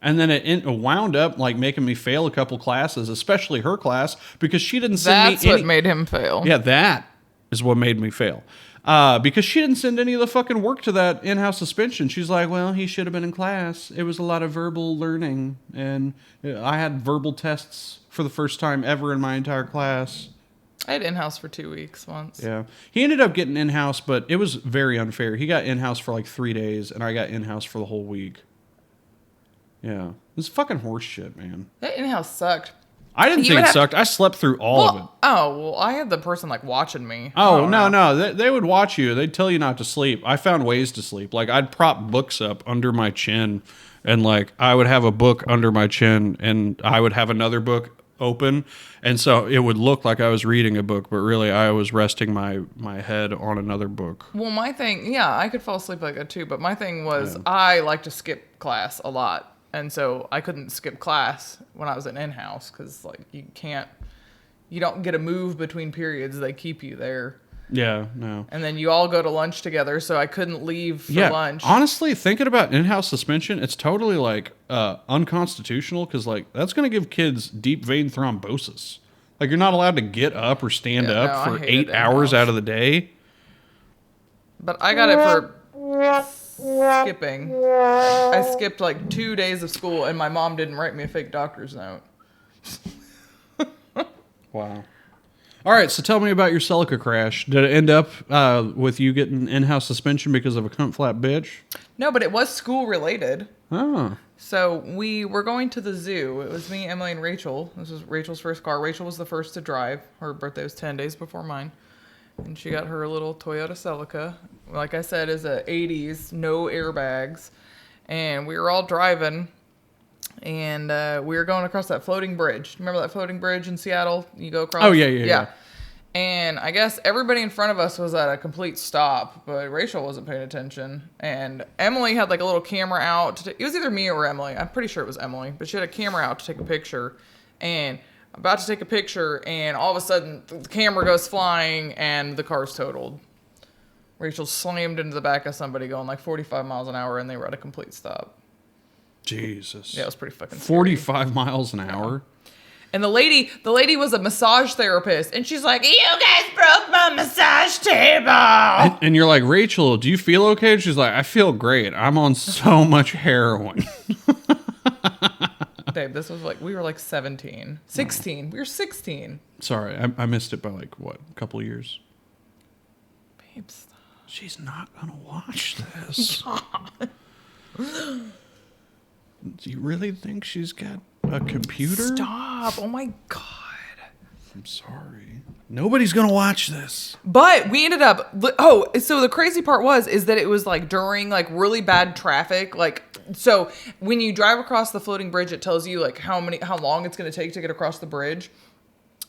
And then it wound up like making me fail a couple classes, especially her class, because she didn't send me That's what made him fail. Yeah, that is what made me fail. Because she didn't send any of the fucking work to that in-house suspension. She's like, well, he should have been in class. It was a lot of verbal learning. And I had verbal tests for the first time ever in my entire class. I had in-house for 2 weeks once. Yeah. He ended up getting in-house, but it was very unfair. He got in-house for like 3 days, and I got in-house for the whole week. Yeah. It was fucking horse shit, man. That in-house sucked. I didn't think it sucked. I slept through all of it. Oh, well, I had the person like watching me. Oh, no. They would watch you. They'd tell you not to sleep. I found ways to sleep. Like, I'd prop books up under my chin, and like, I would have a book under my chin, and I would have another book open, and so it would look like I was reading a book, but really I was resting my head on another book. Well, my thing, I could fall asleep like that too, but my thing was I like to skip class a lot, and so I couldn't skip class when I was in-house because like you don't get a move between periods. They keep you there. Yeah, no. And then you all go to lunch together, so I couldn't leave for lunch. Honestly, thinking about in-house suspension, it's totally like unconstitutional because like that's going to give kids deep vein thrombosis. Like you're not allowed to get up or stand up for 8 hours out of the day. But I got it for skipping. I skipped like 2 days of school, and my mom didn't write me a fake doctor's note. Wow. All right, so tell me about your Celica crash. Did it end up with you getting in-house suspension because of a cunt flap bitch? No, but it was school related. Oh. So we were going to the zoo. It was me, Emily, and Rachel. This was Rachel's first car. Rachel was the first to drive. Her birthday was 10 days before mine. And she got her little Toyota Celica. Like I said, is a 80s, no airbags. And we were all driving. And we were going across that floating bridge. Remember that floating bridge in Seattle? You go across? Oh, yeah. And I guess everybody in front of us was at a complete stop, but Rachel wasn't paying attention. And Emily had like a little camera out. It was either me or Emily. I'm pretty sure it was Emily. But she had a camera out to take a picture. And I'm about to take a picture, and all of a sudden the camera goes flying, and the car's totaled. Rachel slammed into the back of somebody going like 45 miles an hour, and they were at a complete stop. Jesus. Yeah, it was pretty fucking scary. 45 miles an hour? And the lady was a massage therapist, and she's like, "You guys broke my massage table." And you're like, Rachel, do you feel okay? She's like, I feel great. I'm on so much heroin. Babe, this was like, we were like 17. 16. We were 16. Sorry, I missed it by like, what, a couple of years? Babe, stop. She's not going to watch this. Do you really think she's got a computer? Stop. Oh my God. I'm sorry. Nobody's going to watch this. But we ended up, so the crazy part is that it was like during like really bad traffic. Like, so when you drive across the floating bridge, it tells you like how long it's going to take to get across the bridge.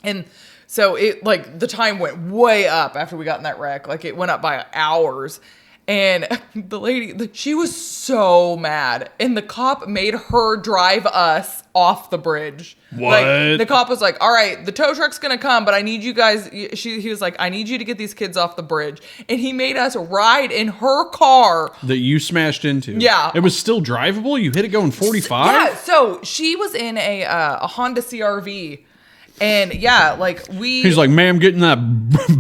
And so it like the time went way up after we got in that wreck. Like it went up by hours. And the lady, she was so mad. And the cop made her drive us off the bridge. What? Like, the cop was like, all right, the tow truck's going to come, but I need you guys, he was like, I need you to get these kids off the bridge. And he made us ride in her car. That you smashed into. Yeah. It was still drivable? You hit it going 45? Yeah, so she was in a Honda CRV. And yeah, like He's like, ma'am, get in that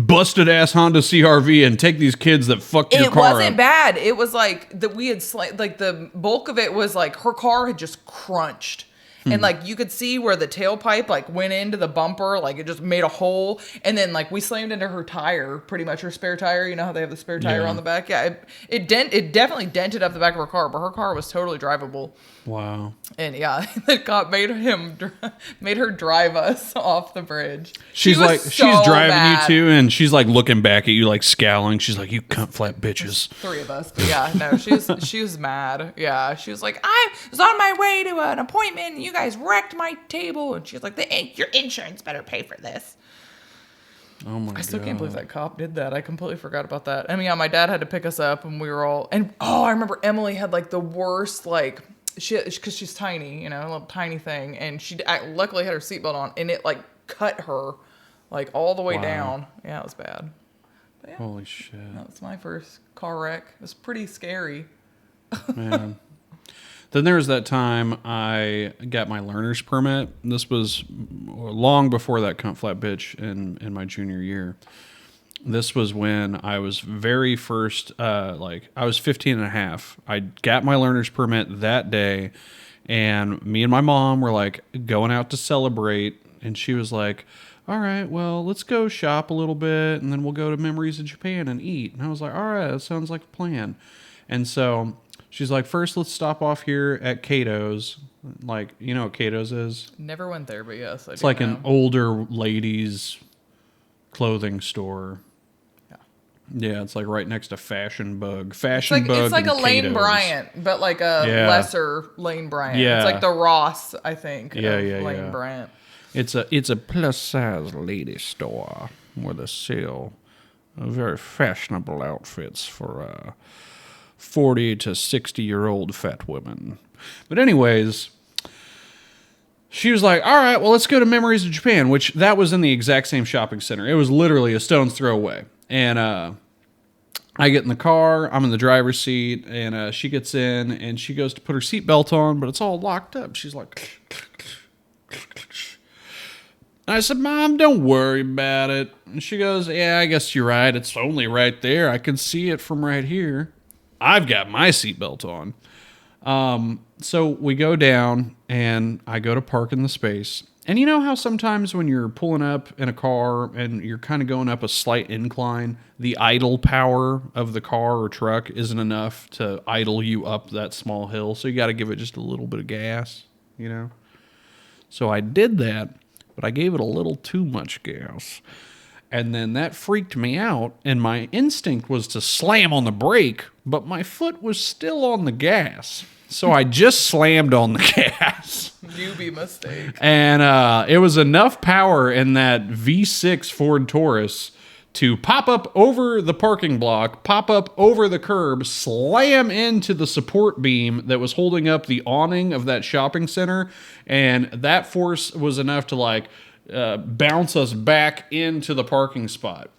busted ass Honda CRV and take these kids that fucked your car up. It wasn't bad. It was like that we had like the bulk of it was like her car had just crunched. And like you could see where the tailpipe like went into the bumper, like it just made a hole. And then like we slammed into her tire, pretty much her spare tire. You know how they have the spare tire on the back? Yeah, it definitely dented up the back of her car, but her car was totally drivable. Wow. And yeah, the cop made her drive us off the bridge. She's like, she's driving you too, and she's like looking back at you like scowling. She's like, you cunt flat bitches. 3 of us, but yeah, no, she was mad. Yeah, she was like, I was on my way to an appointment, and you guys wrecked my table. And she's like, your insurance better pay for this. Oh my god. I still can't believe that cop did that. I completely forgot about that. I mean, yeah, my dad had to pick us up and we were all, and I remember Emily had like the worst, like, because she's tiny, a little tiny thing, and she luckily had her seatbelt on, and it like cut her like all the way down. Yeah, it was bad. But, yeah, holy shit. That was my first car wreck. It was pretty scary. Man. Then there was that time I got my learner's permit. This was long before that cunt flat bitch in my junior year. This was when I was very first, I was 15 and a half. I got my learner's permit that day, and me and my mom were like going out to celebrate, and she was like, all right, well, let's go shop a little bit, and then we'll go to Memories of Japan and eat. And I was like, all right, that sounds like a plan. And so she's like, first, let's stop off here at Cato's. Like, you know what Cato's is? Never went there, but yes, I It's do like know. an older ladies' clothing store. Yeah, it's like right next to Fashion Bug. Fashion Bug. It's like a and Lane Cato's. Bryant, but like a lesser Lane Bryant. Yeah. It's like the Ross, I think, of Yeah. Lane Bryant. It's a plus size lady store where they sell very fashionable outfits for 40 to 60-year-old fat women. But anyways, she was like, all right, well, let's go to Memories of Japan, which that was in the exact same shopping center. It was literally a stone's throw away. And I get in the car, I'm in the driver's seat, and she gets in, and she goes to put her seatbelt on, but it's all locked up. She's like, I said, Mom, don't worry about it. And she goes, yeah, I guess you're right. It's only right there. I can see it from right here. I've got my seatbelt on. So we go down, and I go to park in the space. And you know how sometimes when you're pulling up in a car and you're kind of going up a slight incline, the idle power of the car or truck isn't enough to idle you up that small hill. So you got to give it just a little bit of gas, So I did that, but I gave it a little too much gas. And then that freaked me out, and my instinct was to slam on the brake, but my foot was still on the gas. So I just slammed on the gas. Newbie mistake. And it was enough power in that V6 Ford Taurus to pop up over the parking block, pop up over the curb, slam into the support beam that was holding up the awning of that shopping center. And that force was enough to bounce us back into the parking spot.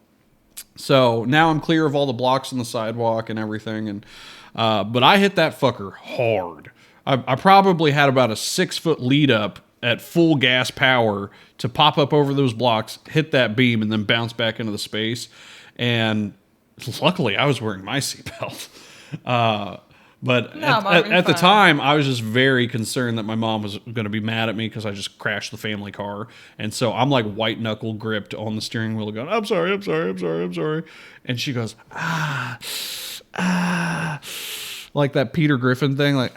So now I'm clear of all the blocks on the sidewalk and everything. And but I hit that fucker hard. I probably had about a 6-foot lead up at full gas power to pop up over those blocks, hit that beam, and then bounce back into the space. And luckily, I was wearing my seatbelt. But at the time, I was just very concerned that my mom was going to be mad at me because I just crashed the family car. And so I'm like white knuckle gripped on the steering wheel going, I'm sorry. And she goes, like that Peter Griffin thing, like,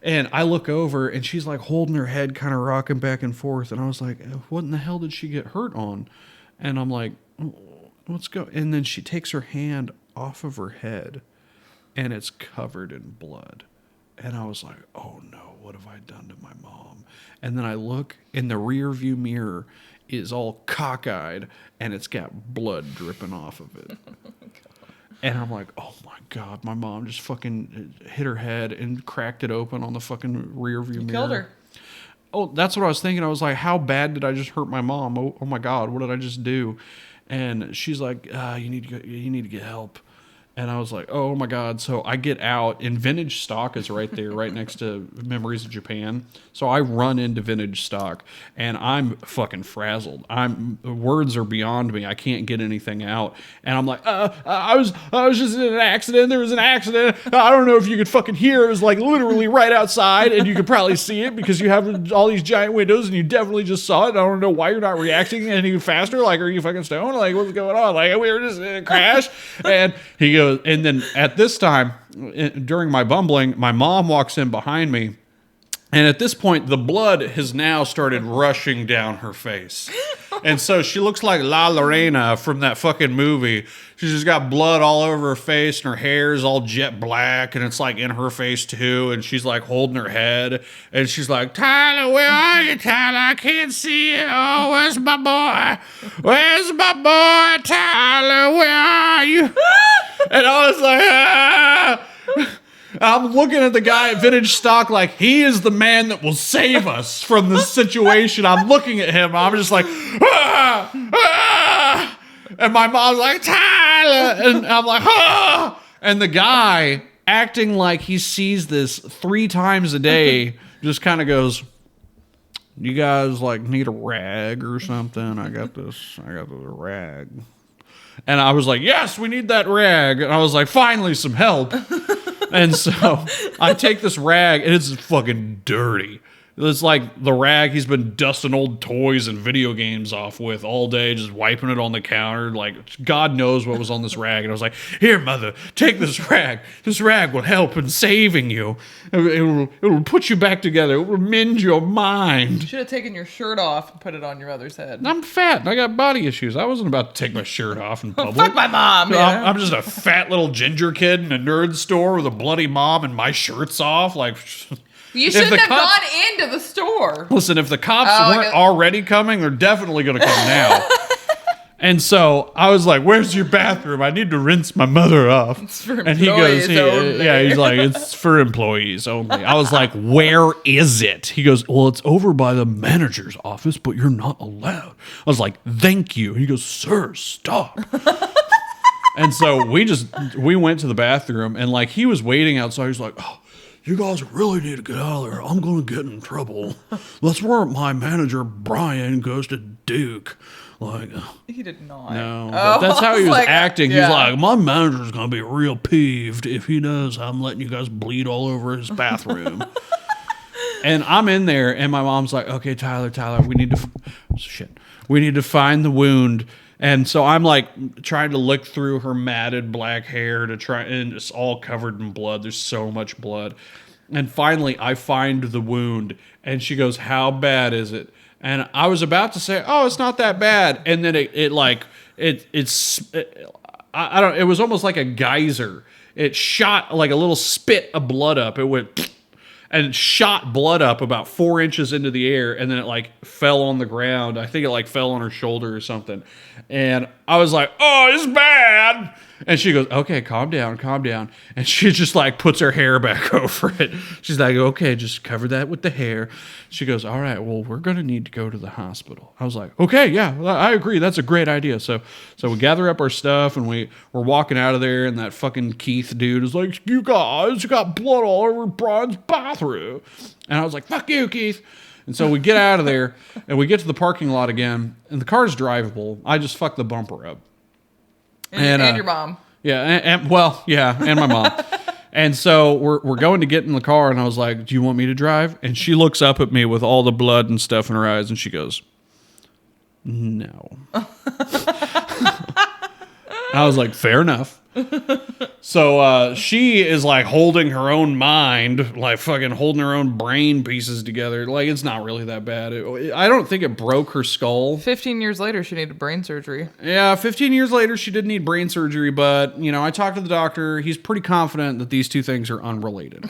And I look over and she's like holding her head, kind of rocking back and forth. And I was like, what in the hell did she get hurt on? And I'm like, what's going? And then she takes her hand off of her head and it's covered in blood. And I was like, oh no, what have I done to my mom? And then I look in the rear view mirror is all cockeyed and it's got blood dripping off of it. And I'm like, oh my God, my mom just fucking hit her head and cracked it open on the fucking rear view mirror. Killed her. Oh, that's what I was thinking. I was like, how bad did I just hurt my mom? Oh my God, what did I just do? And she's like, you need to get help. And I was like, oh my God. So I get out, and Vintage Stock is right there, right next to Memories of Japan. So I run into Vintage Stock, and I'm fucking frazzled. Words are beyond me. I can't get anything out. And I'm like, I was just in an accident. There was an accident. I don't know if you could fucking hear. It was like literally right outside, and you could probably see it because you have all these giant windows, and you definitely just saw it. I don't know why you're not reacting any faster. Like, are you fucking stoned? Like, what's going on? Like, we were just in a crash. And he goes, and then at this time, during my bumbling, my mom walks in behind me. And at this point, the blood has now started rushing down her face. And so she looks like La Lorena from that fucking movie. She's just got blood all over her face, and her hair is all jet black, and it's like in her face too. And she's like holding her head, and she's like, Tyler, where are you, Tyler? I can't see you. Oh, where's my boy? Where's my boy, Tyler? Where are you? And I was like, ah. I'm looking at the guy at Vintage Stock like he is the man that will save us from this situation. I'm looking at him. I'm just like, ah, ah. And my mom's like, Tyler. And I'm like, ah. And the guy, acting like he sees this 3 times a day, just kind of goes, you guys like need a rag or something? I got this rag. And I was like, yes, we need that rag. And I was like, finally some help. And so I take this rag, and it's fucking dirty. It's like the rag he's been dusting old toys and video games off with all day, just wiping it on the counter. Like, God knows what was on this rag. And I was like, here, mother, take this rag. This rag will help in saving you. It will put you back together. It will mend your mind. You should have taken your shirt off and put it on your mother's head. I'm fat, and I got body issues. I wasn't about to take my shirt off in public. Fuck my mom. Yeah. I'm just a fat little ginger kid in a nerd store with a bloody mom, and my shirt's off. Like, you shouldn't have gone into the store. Listen, if the cops weren't already coming, they're definitely going to come now. And so I was like, where's your bathroom? I need to rinse my mother off. It's for and he goes, only. yeah, he's like, it's for employees only. I was like, where is it? He goes, well, it's over by the manager's office, but you're not allowed. I was like, thank you. And he goes, sir, stop. And so we went to the bathroom, and like he was waiting outside. He's like, oh, you guys really need to get out of there. I'm going to get in trouble. That's where my manager, Brian, goes to Duke. Like, he did not. No, but that's how he was like, acting. yeah. He's like, my manager's going to be real peeved if he knows I'm letting you guys bleed all over his bathroom. And I'm in there, and my mom's like, okay, Tyler, we need to find the wound. And so I'm like trying to look through her matted black hair and it's all covered in blood. There's so much blood. And finally I find the wound, and she goes, how bad is it? And I was about to say, oh, it's not that bad. And then it was almost like a geyser. It shot like a little spit of blood up. It went and it shot blood up about 4 inches into the air, and then it like fell on the ground. I think it like fell on her shoulder or something. And I was like, oh, it's bad. And she goes, okay, calm down. And she just like puts her hair back over it. She's like, okay, just cover that with the hair. She goes, all right, well, we're going to need to go to the hospital. I was like, okay, yeah, I agree. That's a great idea. So we gather up our stuff, and we're walking out of there, and that fucking Keith dude is like, you guys, you got blood all over Brian's bathroom. And I was like, fuck you, Keith. And so we get out of there, and we get to the parking lot again, and the car's drivable. I just fucked the bumper up. And your mom. Yeah, and my mom. And so we're going to get in the car, and I was like, do you want me to drive? And she looks up at me with all the blood and stuff in her eyes, and she goes, no. I was like, fair enough. So she is like holding her own mind, like fucking holding her own brain pieces together. Like, it's not really that bad. I don't think it broke her skull. 15 years later, she needed brain surgery. Yeah, 15 years later, she did need brain surgery, but, you know, I talked to the doctor. He's pretty confident that these two things are unrelated.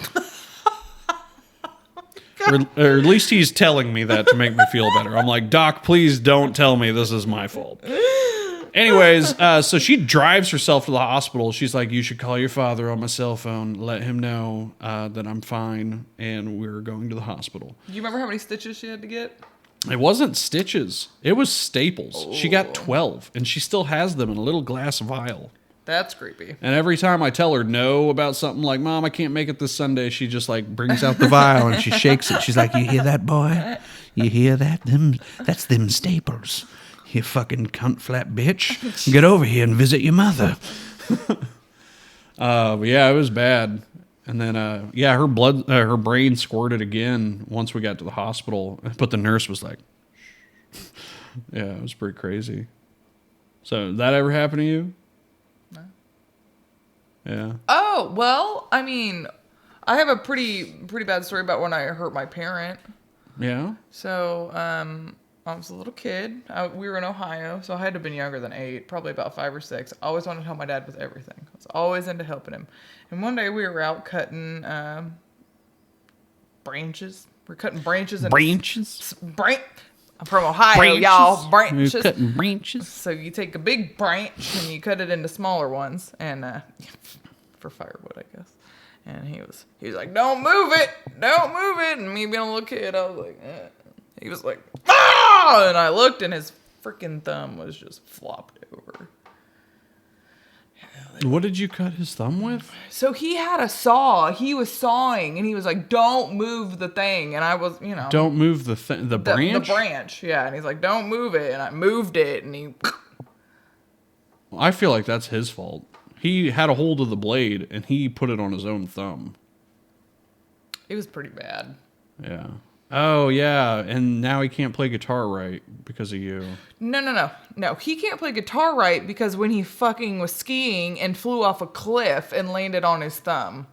or at least he's telling me that to make me feel better. I'm like, Doc, please don't tell me this is my fault. Anyways, so she drives herself to the hospital. She's like, you should call your father on my cell phone, let him know that I'm fine, and we're going to the hospital. Do you remember how many stitches she had to get? It wasn't stitches. It was staples. Oh. She got 12, and she still has them in a little glass vial. That's creepy. And every time I tell her no about something like, Mom, I can't make it this Sunday, she just like brings out the vial and she shakes it. She's like, you hear that, boy? You hear that? That's them staples. You fucking cunt flat bitch. Get over here and visit your mother. Yeah, it was bad. And then, her brain squirted again once we got to the hospital. But the nurse was like, yeah, it was pretty crazy. So, did that ever happen to you? No. Yeah. Oh, well, I mean, I have a pretty bad story about when I hurt my parent. Yeah? So, I was a little kid. We were in Ohio, so I had to have been younger than 8, probably about 5 or 6. I always wanted to help my dad with everything. I was always into helping him. And one day we were out cutting branches. We're cutting branches. Branches? I'm from Ohio, Branches? y'all. Branches. We're cutting branches. So you take a big branch and you cut it into smaller ones, and for firewood, I guess. And he was like, "Don't move it, don't move it." And me being a little kid, I was like, eh. He was like, "Ah!" And I looked, and his freaking thumb was just flopped over. What did you cut his thumb with? So he had a saw. He was sawing, and he was like, "Don't move the thing." And I was, Don't move the branch? The branch, yeah. And he's like, "Don't move it." And I moved it, and he... I feel like that's his fault. He had a hold of the blade, and he put it on his own thumb. It was pretty bad. Yeah. Oh, yeah. And now he can't play guitar right because of you. No, he can't play guitar right because when he fucking was skiing and flew off a cliff and landed on his thumb.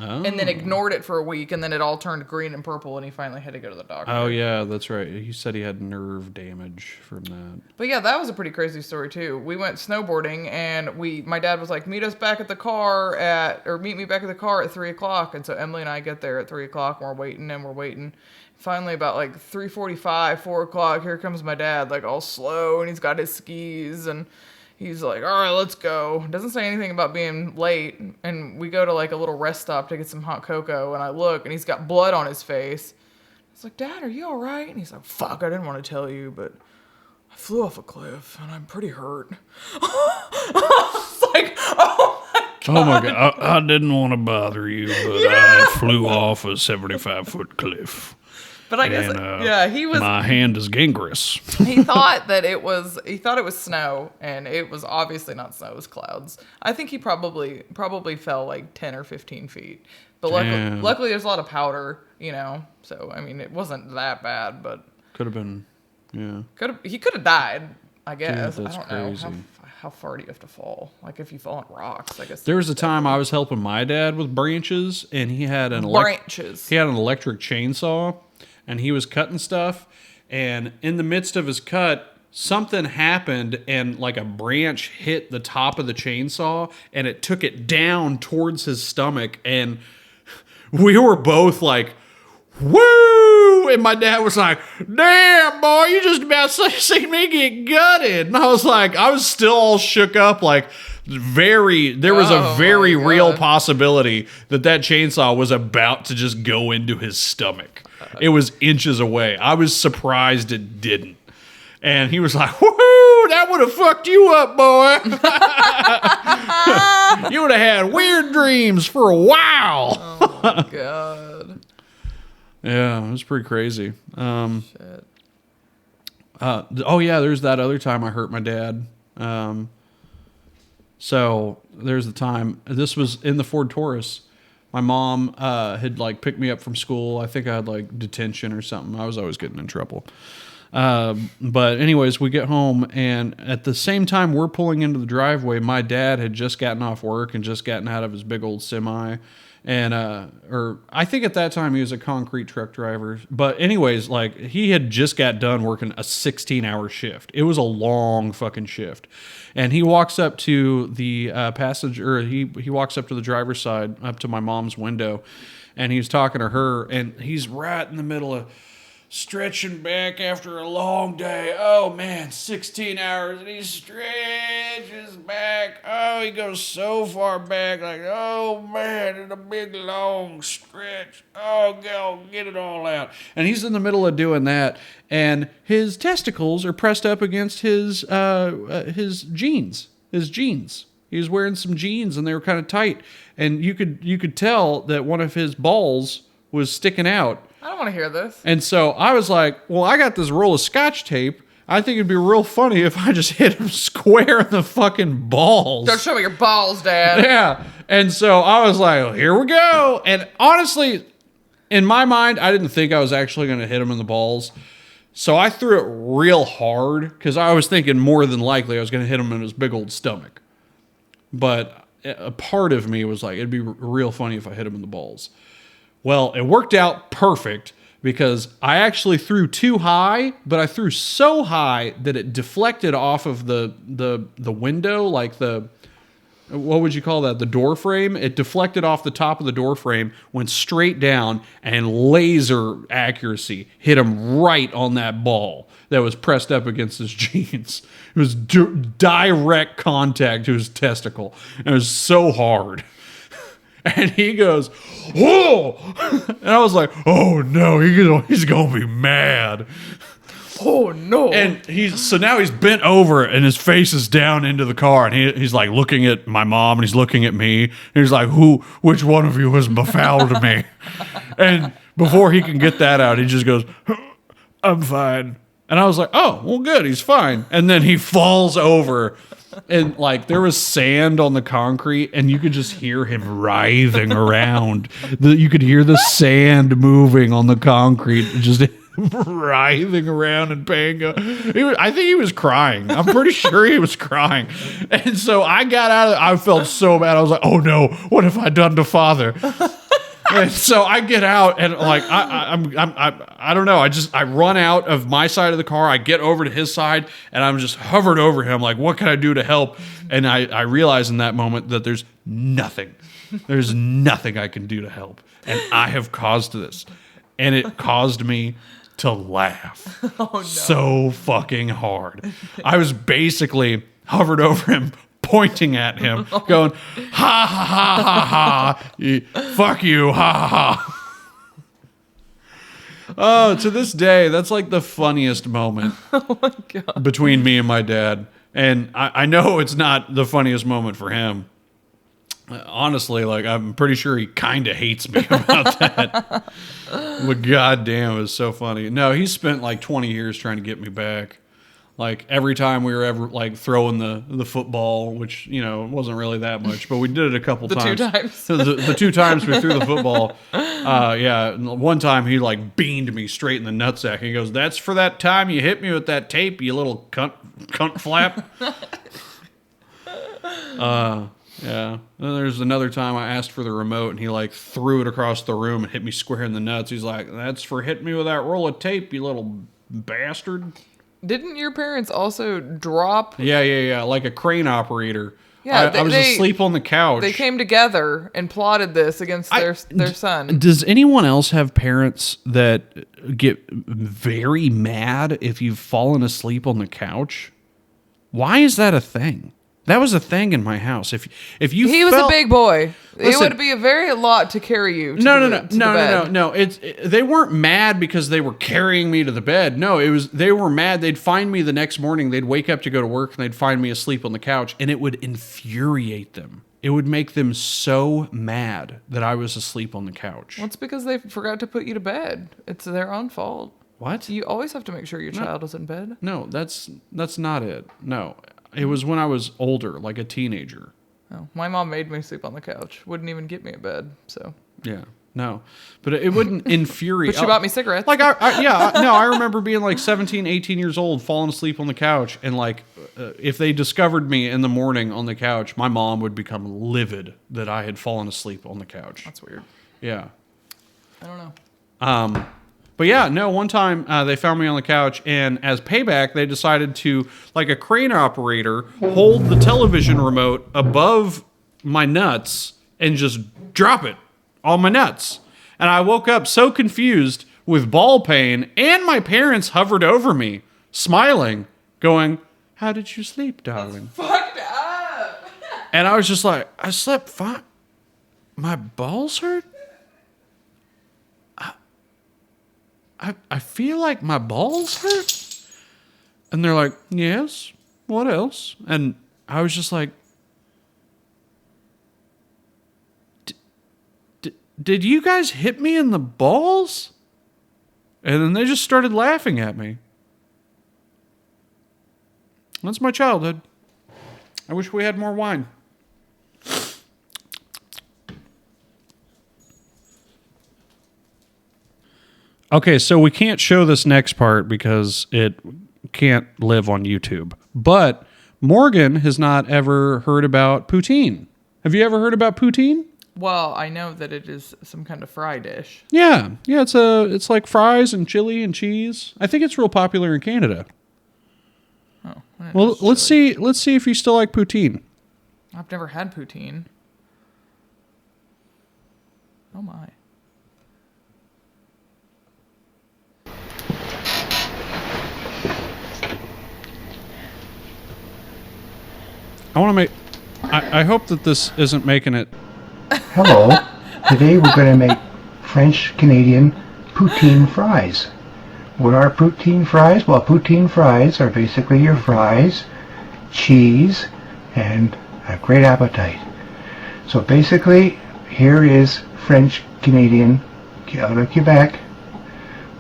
Oh. And then ignored it for a week, and then it all turned green and purple, and he finally had to go to the doctor. Oh, yeah, that's right. He said he had nerve damage from that. But yeah, that was a pretty crazy story, too. We went snowboarding, and my dad was like, meet me back at the car at 3 o'clock. And so Emily and I get there at 3 o'clock, and we're waiting. Finally, about like 3:45, 4 o'clock, here comes my dad, like all slow, and he's got his skis, and he's like, "All right, let's go." Doesn't say anything about being late. And we go to like a little rest stop to get some hot cocoa, and I look, and he's got blood on his face. I was like, "Dad, are you all right?" And he's like, "Fuck, I didn't want to tell you, but I flew off a cliff, and I'm pretty hurt." It's like, oh my God. Oh my God. I didn't want to bother you, but I flew off a 75-foot cliff. But I guess, he was... My hand is gangrenous. He thought it was snow, and it was obviously not snow, it was clouds. I think he probably fell like 10 or 15 feet. But luckily there's a lot of powder, so, I mean, it wasn't that bad, but... Could have been, yeah. He could have died, I guess. Dude, that's I don't crazy. know. How far do you have to fall? Like, if you fall on rocks, I guess. There was a time I was helping my dad with branches, and he had an electric chainsaw. And he was cutting stuff, and in the midst of his cut, something happened, and like a branch hit the top of the chainsaw, and it took it down towards his stomach, and we were both like, "Woo!" And my dad was like, "Damn, boy, you just about seen me get gutted." And I was still all shook up, like, there was a very real possibility that chainsaw was about to just go into his stomach. It was inches away. I was surprised it didn't. And he was like, "Woohoo, that would have fucked you up, boy." You would have had weird dreams for a while. Oh my God. Yeah, it was pretty crazy. Shit. There's that other time I hurt my dad. So there's the time. This was in the Ford Taurus. My mom had like picked me up from school. I think I had like detention or something. I was always getting in trouble. But anyways, we get home, and at the same time we're pulling into the driveway, my dad had just gotten off work and just gotten out of his big old semi. And, or I think at that time he was a concrete truck driver. But anyways, like he had just got done working a 16-hour shift. It was a long fucking shift. And he walks up to the he walks up to the driver's side, up to my mom's window, and he's talking to her, and he's right in the middle of stretching back after a long day. Oh man, 16 hours, and he stretches back. Oh, he goes so far back, like, oh man, in a big long stretch. Oh, go get it all out. And he's in the middle of doing that, and his testicles are pressed up against his jeans. He was wearing some jeans, and they were kind of tight, and you could tell that one of his balls was sticking out. I don't want to hear this. And so I was like, well, I got this roll of Scotch tape. I think it'd be real funny if I just hit him square in the fucking balls. Don't show me your balls, Dad. Yeah. And so I was like, well, here we go. And honestly, in my mind, I didn't think I was actually going to hit him in the balls. So I threw it real hard because I was thinking more than likely I was going to hit him in his big old stomach. But a part of me was like, it'd be real funny if I hit him in the balls. Well, it worked out perfect because I actually threw too high, but I threw so high that it deflected off of the window, like what would you call that? The door frame. It deflected off the top of the door frame, went straight down, and laser accuracy hit him right on that ball that was pressed up against his jeans. It was direct contact to his testicle. It was so hard. And he goes, whoa! And I was like, oh no, he's going to be mad. Oh no! And so now he's bent over and his face is down into the car, and he's like looking at my mom and he's looking at me. And he's like, which one of you has befouled me? And before he can get that out, he just goes, I'm fine. And I was like, oh, well, good, he's fine. And then he falls over, and like there was sand on the concrete, and you could just hear him writhing around. You could hear the sand moving on the concrete, just writhing around in pain. I think he was crying. I'm pretty sure he was crying. And so I got out of it. I felt so bad. I was like, oh no, what have I done to father? And so I get out and like I don't know. I run out of my side of the car. I get over to his side and I'm just hovered over him. Like, what can I do to help? And I realize in that moment that there's nothing. There's nothing I can do to help. And I have caused this. And it caused me to laugh so fucking hard. I was basically hovered over him, pointing at him, going, ha, ha, ha, ha, ha, fuck you, ha, ha, ha. Oh, to this day, that's like the funniest moment between me and my dad. And I know it's not the funniest moment for him. Honestly, like, I'm pretty sure he kind of hates me about that. But goddamn, it was so funny. No, he spent like 20 years trying to get me back. Like, every time we were ever like throwing the football, which, you know, wasn't really that much, but we did it a couple times. The 2 times. the 2 times we threw the football. Yeah, one time he like beamed me straight in the nutsack. He goes, "That's for that time you hit me with that tape, you little cunt flap." Yeah. Then there's another time I asked for the remote and he like threw it across the room and hit me square in the nuts. He's like, "That's for hitting me with that roll of tape, you little bastard." Didn't your parents also drop? Yeah. Like a crane operator. Yeah, I was asleep on the couch. They came together and plotted this against their son. Does anyone else have parents that get very mad if you've fallen asleep on the couch? Why is that a thing? That was a thing in my house. If you he was a big boy. Listen, it would be a very lot to carry you. No. They weren't mad because they were carrying me to the bed. No, they were mad. They'd find me the next morning. They'd wake up to go to work and they'd find me asleep on the couch, and it would infuriate them. It would make them so mad that I was asleep on the couch. Well, it's because they forgot to put you to bed. It's their own fault. What? You always have to make sure your child is in bed. No, that's not it. No. It was when I was older, like a teenager. Oh, my mom made me sleep on the couch. Wouldn't even get me in bed. So yeah, no, but it wouldn't infuriate. But she bought me cigarettes. Like I remember being like 17, 18 years old, falling asleep on the couch, and like if they discovered me in the morning on the couch, my mom would become livid that I had fallen asleep on the couch. That's weird. Yeah, I don't know. But yeah, no, one time they found me on the couch, and as payback, they decided to, like a crane operator, hold the television remote above my nuts and just drop it on my nuts. And I woke up so confused with ball pain, and my parents hovered over me, smiling, going, "How did you sleep, darling?" That's fucked up. And I was just like, "I slept fine. My balls hurt? I feel like my balls hurt." And they're like, "Yes, what else?" And I was just like, did you guys hit me in the balls? And then they just started laughing at me. That's my childhood. I wish we had more wine. Okay, so we can't show this next part because it can't live on YouTube. But Morgan has not ever heard about poutine. Have you ever heard about poutine? Well, I know that it is some kind of fry dish. Yeah. Yeah, it's like fries and chili and cheese. I think it's real popular in Canada. Oh. Well, let's see if you still like poutine. I've never had poutine. Oh my. I hope that this isn't making it. Hello. Today we're going to make French Canadian poutine fries. What are poutine fries? Well, poutine fries are basically your fries, cheese, and a great appetite. So basically, here is French Canadian out of Quebec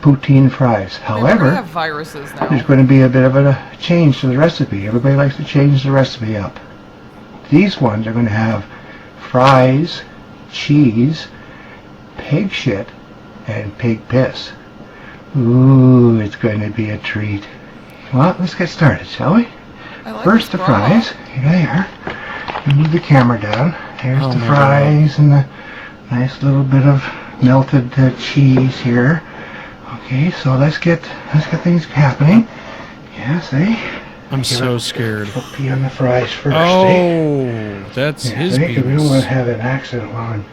poutine fries. However, have viruses now. there's going to be a bit of a change to the recipe. Everybody likes to change the recipe up. These ones are going to have fries, cheese, pig shit, and pig piss. Ooh, it's going to be a treat. Well, let's get started, shall we? First, the fries. Here they are. You move the camera down. Here's the fries and the nice little bit of melted cheese here. Okay, so let's get things happening. Yes, I'm so scared. I'll pee on the fries first. That's his penis. We don't want to have an accident while I'm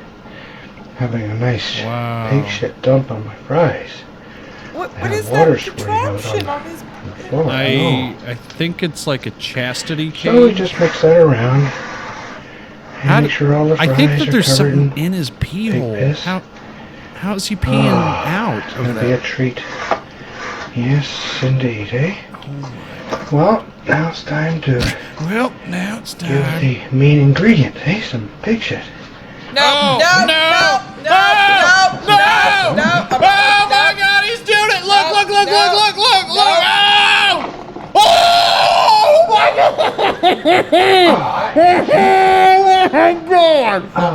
having a nice pig shit dump on my fries. What is that contraption on his floor? I think it's like a chastity cage. So we just mix that around. And make sure all the fries I think that there's are covered something in his pee hole. piss. How is he peeing out It's of going to be that? a treat. Yes, indeed, eh? Well, now it's time to give the main ingredient, eh? Some pig shit. No! Oh my God, he's doing it! Look! Oh my God!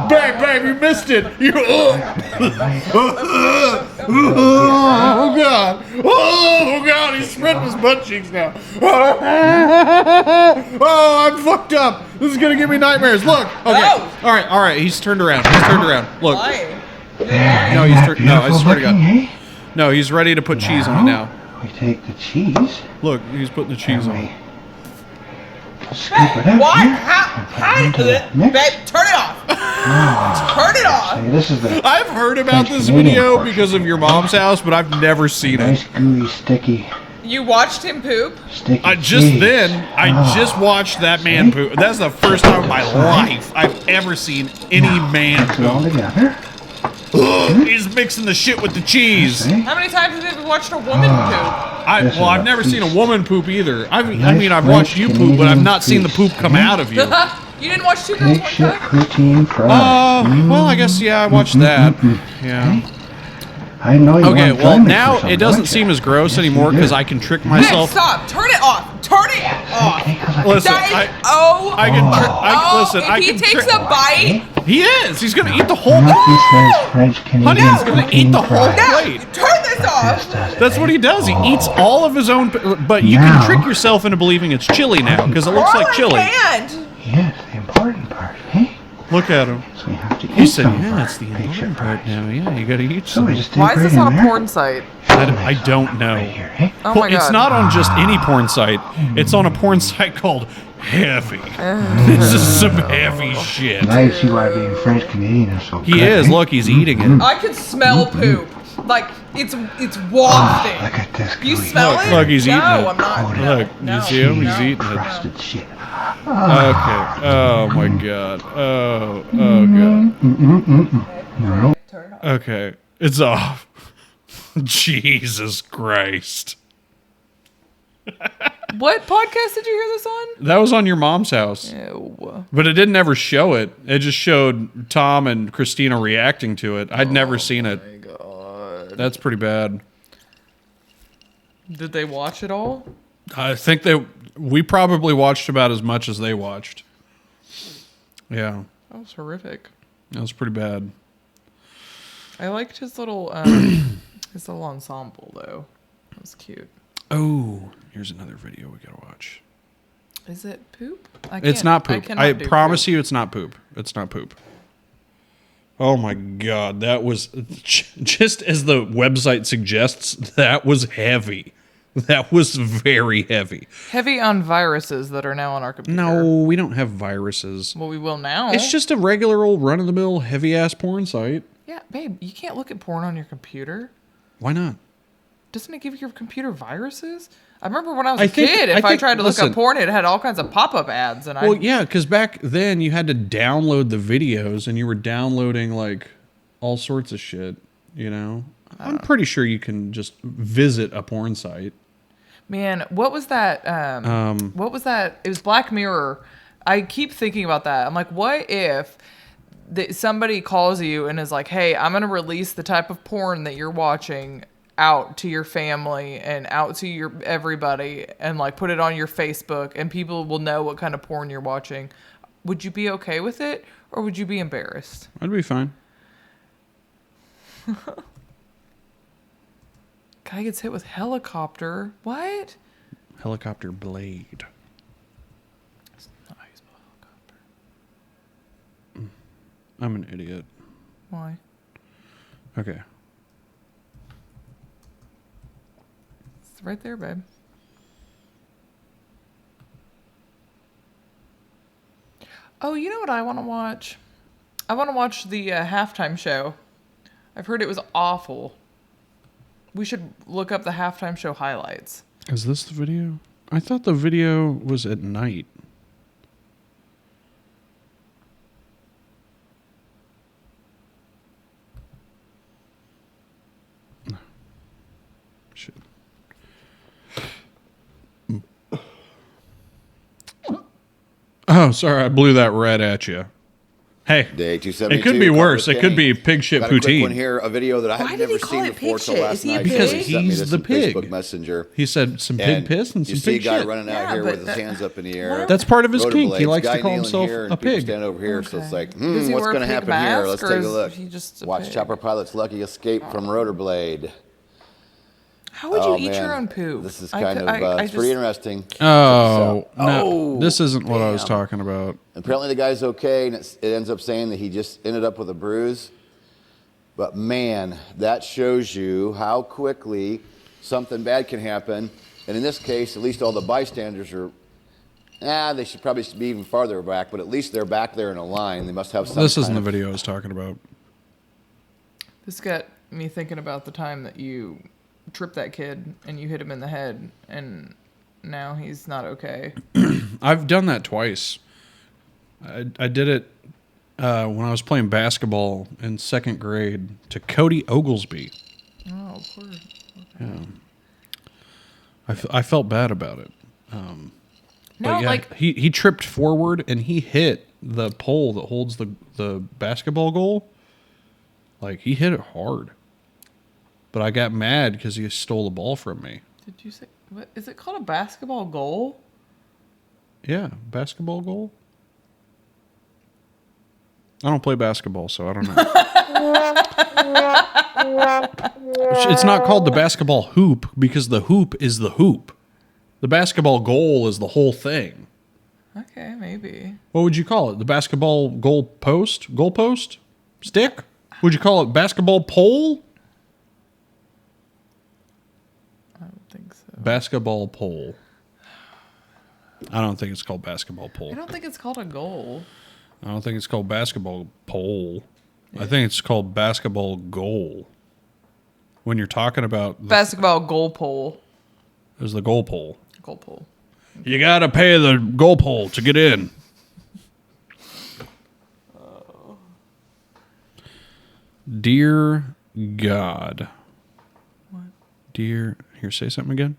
Babe, you missed it! Oh God, he's spreading his butt cheeks now. Oh, I'm fucked up. This is gonna give me nightmares. Look. Okay. No. All right. He's turned around. Look. Why? No, I swear to God. No, he's ready to put cheese on it now. We take the cheese. Look, he's putting the cheese on it. Scoop it up. Why? Here. How? Into the mix. Babe, turn it off! Turn it off! See, this is the I've heard about French this Canadian video portion. because of your mom's house, but I've never seen nice, it. gooey, sticky, You watched him poop? sticky I just watched that man poop. That's the first time in my life I've ever seen any man Mix it all poop. together. He's mixing the shit with the cheese. How many times have you watched a woman poop? I've never seen a woman poop either. I've watched you poop, but I've not seen the poop come out of you. You didn't watch Two Girls Pig One shit Cup? poutine fries. Well, I guess, I watched that. Yeah. I know you Okay, want to well, film me now for something, it doesn't don't seem you? as gross Yes, anymore you because do. I can trick Nick, myself. stop! Turn it off! Turn it off! Take a look. Listen, Daddy, I if can he takes trick. a bite, He is. He's gonna eat the whole. Nothing says French Canadian Honey, he's gonna eat the whole fries. plate. turn this off! Yes, does it, That's what he does. He eats all of his own. But you Now- can trick yourself into believing it's chili now because it looks like chili. And Yes, the important part, eh? Look at him. So we have to He eat said, some "Yeah, fries. it's the Pig shit important part fries. now. Yeah, you gotta eat So we some." just why dig is this right on in a there. porn site? I don't know. Right here, eh? Oh my It's god. not on just any porn site. It's on a porn site called Heavy. This is some heavy shit. Now you see why being French Canadian is so He good, is. eh? Look, he's eating it. I can smell poop. Like it's wafting. Look at this You gooey smell fries. it? Look, he's eating no, it. I'm not. Look, no, you see him? He's no. eating it. Crusted shit. Okay. Oh my god. Oh god. No. Okay. It's off. Jesus Christ. What podcast did you hear this on? That was on your mom's house. Ew. But it didn't ever show it. It just showed Tom and Christina reacting to it. I'd never seen it. Oh my god. That's pretty bad. Did they watch it all? I think we probably watched about as much as they watched. Yeah. That was horrific. That was pretty bad. I liked his little ensemble though. That was cute. Oh, here's another video we gotta watch. Is it poop? It's not poop. I cannot do promise poop. you it's not poop. It's not poop. Oh my God, that was just as the website suggests. That was heavy. That was very heavy. Heavy on viruses that are now on our computer. No, we don't have viruses. Well, we will now. It's just a regular old run-of-the-mill heavy-ass porn site. Yeah, babe, you can't look at porn on your computer. Why not? Doesn't it give your computer viruses? I remember when I was a kid, if I tried to look up porn, it had all kinds of pop-up ads. And well, yeah, because back then you had to download the videos, and you were downloading like all sorts of shit. You know, I'm pretty sure you can just visit a porn site. Man, what was that? What was that? It was Black Mirror. I keep thinking about that. I'm like, what if somebody calls you and is like, hey, I'm going to release the type of porn that you're watching out to your family and out to your everybody and like put it on your Facebook and people will know what kind of porn you're watching. Would you be okay with it or would you be embarrassed? I'd be fine. Guy gets hit with helicopter. What? Helicopter blade. That's not how you spell helicopter. I'm an idiot. Why? Okay. It's right there, babe. Oh, you know what I want to watch? I want to watch the halftime show. I've heard it was awful. We should look up the halftime show highlights. Is this the video? I thought the video was at night. Shit. Oh, sorry, I blew that rat at you. Hey, Day 272. it could be worse. It could be pig shit Got a quick poutine. one here, a video that I had never seen before till last night. Because He sent me he's this the on pig. Facebook Messenger. He said some pig piss and you some see pig a guy shit. running out here with his hands up in the air. That's part of his kink. He Rollerblades. likes to Guy call kneeling himself here and a people pig. stand over here, so it's like, Does he what's wear going a to pig happen here? mask, Let's or take a is look. he just a Watch pig? Chopper Pilot's lucky escape from Rollerblade. How would you eat man. your own poo? This is kind of it's pretty interesting. Oh, So- no. This isn't what I was damn. talking about. Apparently the guy's okay, and it ends up saying that he just ended up with a bruise. But man, that shows you how quickly something bad can happen. And in this case, at least all the bystanders are, they should probably be even farther back, but at least they're back there in a line. They must have some This isn't kind the of- video I was talking about. This got me thinking about the time that you tripped that kid and you hit him in the head, and now he's not okay. I've done that twice. I did it when I was playing basketball in second grade to Cody Oglesby. Oh, poor. Yeah. I felt bad about it. No, but yeah, like- he tripped forward and he hit the pole that holds the basketball goal. Like, he hit it hard. But I got mad because he stole the ball from me. Did you say, what is it called, a basketball goal? Yeah, basketball goal. I don't play basketball, so I don't know. It's not called the basketball hoop because the hoop is the hoop. The basketball goal is the whole thing. Okay, maybe. What would you call it? The basketball goal post? Goal post? Stick? Would you call it basketball pole? I don't think so. Basketball pole. I don't think it's called basketball pole. I don't think it's called a goal. I don't think it's called basketball pole. I think it's called basketball goal. When you're talking about Basketball goal pole. there's the goal pole. Goal pole. You gotta pay the goal pole to get in. Dear God. What? Dear, here, say something again.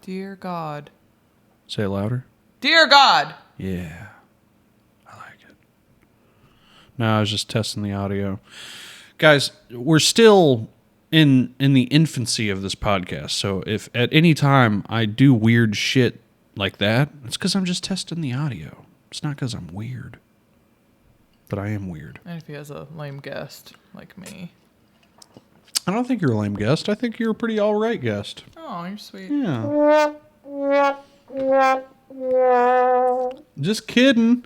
Dear God. Say it louder. Dear God. Yeah. I like it. No, I was just testing the audio. Guys, we're still in the infancy of this podcast. So if at any time I do weird shit like that, it's because I'm just testing the audio. It's not because I'm weird. But I am weird. And if he has a lame guest like me. I don't think you're a lame guest. I think you're a pretty all right guest. Oh, you're sweet. Yeah. Just kidding.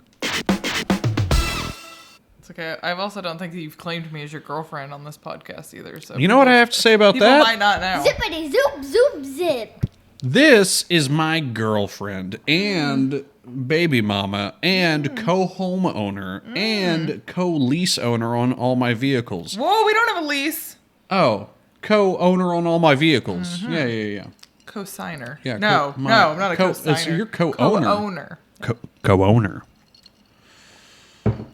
It's It's okay. I also don't think that you've claimed me as your girlfriend on this podcast either. So You know what I have to say about people that? might not know. Zippity zoop zoop zip. This is my girlfriend and baby mama and co-home owner and co-lease owner on all my vehicles. Whoa, we don't have a lease. Oh, co-owner on all my vehicles. Yeah. Co-signer. Yeah. No, I'm not a co-signer. So you're co-owner. Co-owner. Co-owner.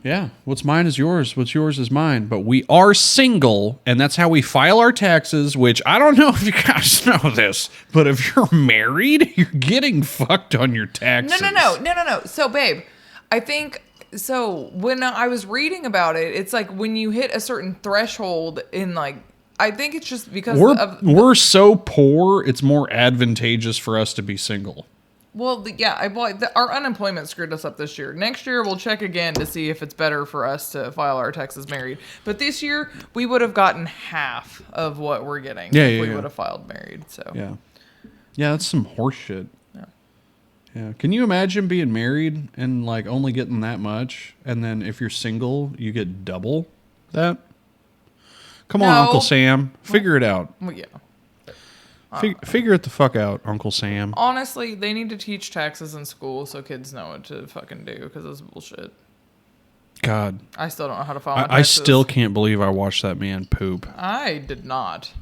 Yeah. What's mine is yours. What's yours is mine. But we are single, and that's how we file our taxes, which I don't know if you guys know this, but if you're married, you're getting fucked on your taxes. No. So, babe, I think, so when I was reading about it, it's like when you hit a certain threshold in like, I think it's just because we're so poor, it's more advantageous for us to be single. Well, yeah, our unemployment screwed us up this year. Next year, we'll check again to see if it's better for us to file our taxes married. But this year, we would have gotten half of what we're getting if we would have filed married. So Yeah, that's some horse shit. Yeah. Can you imagine being married and like only getting that much, and then if you're single, you get double that? Come on, Uncle Sam, figure it out. Well, yeah. Figure it the fuck out, Uncle Sam. Honestly, they need to teach taxes in school so kids know what to fucking do because it's bullshit. God. I still don't know how to file my I taxes. still can't believe I watched that man poop. I did not.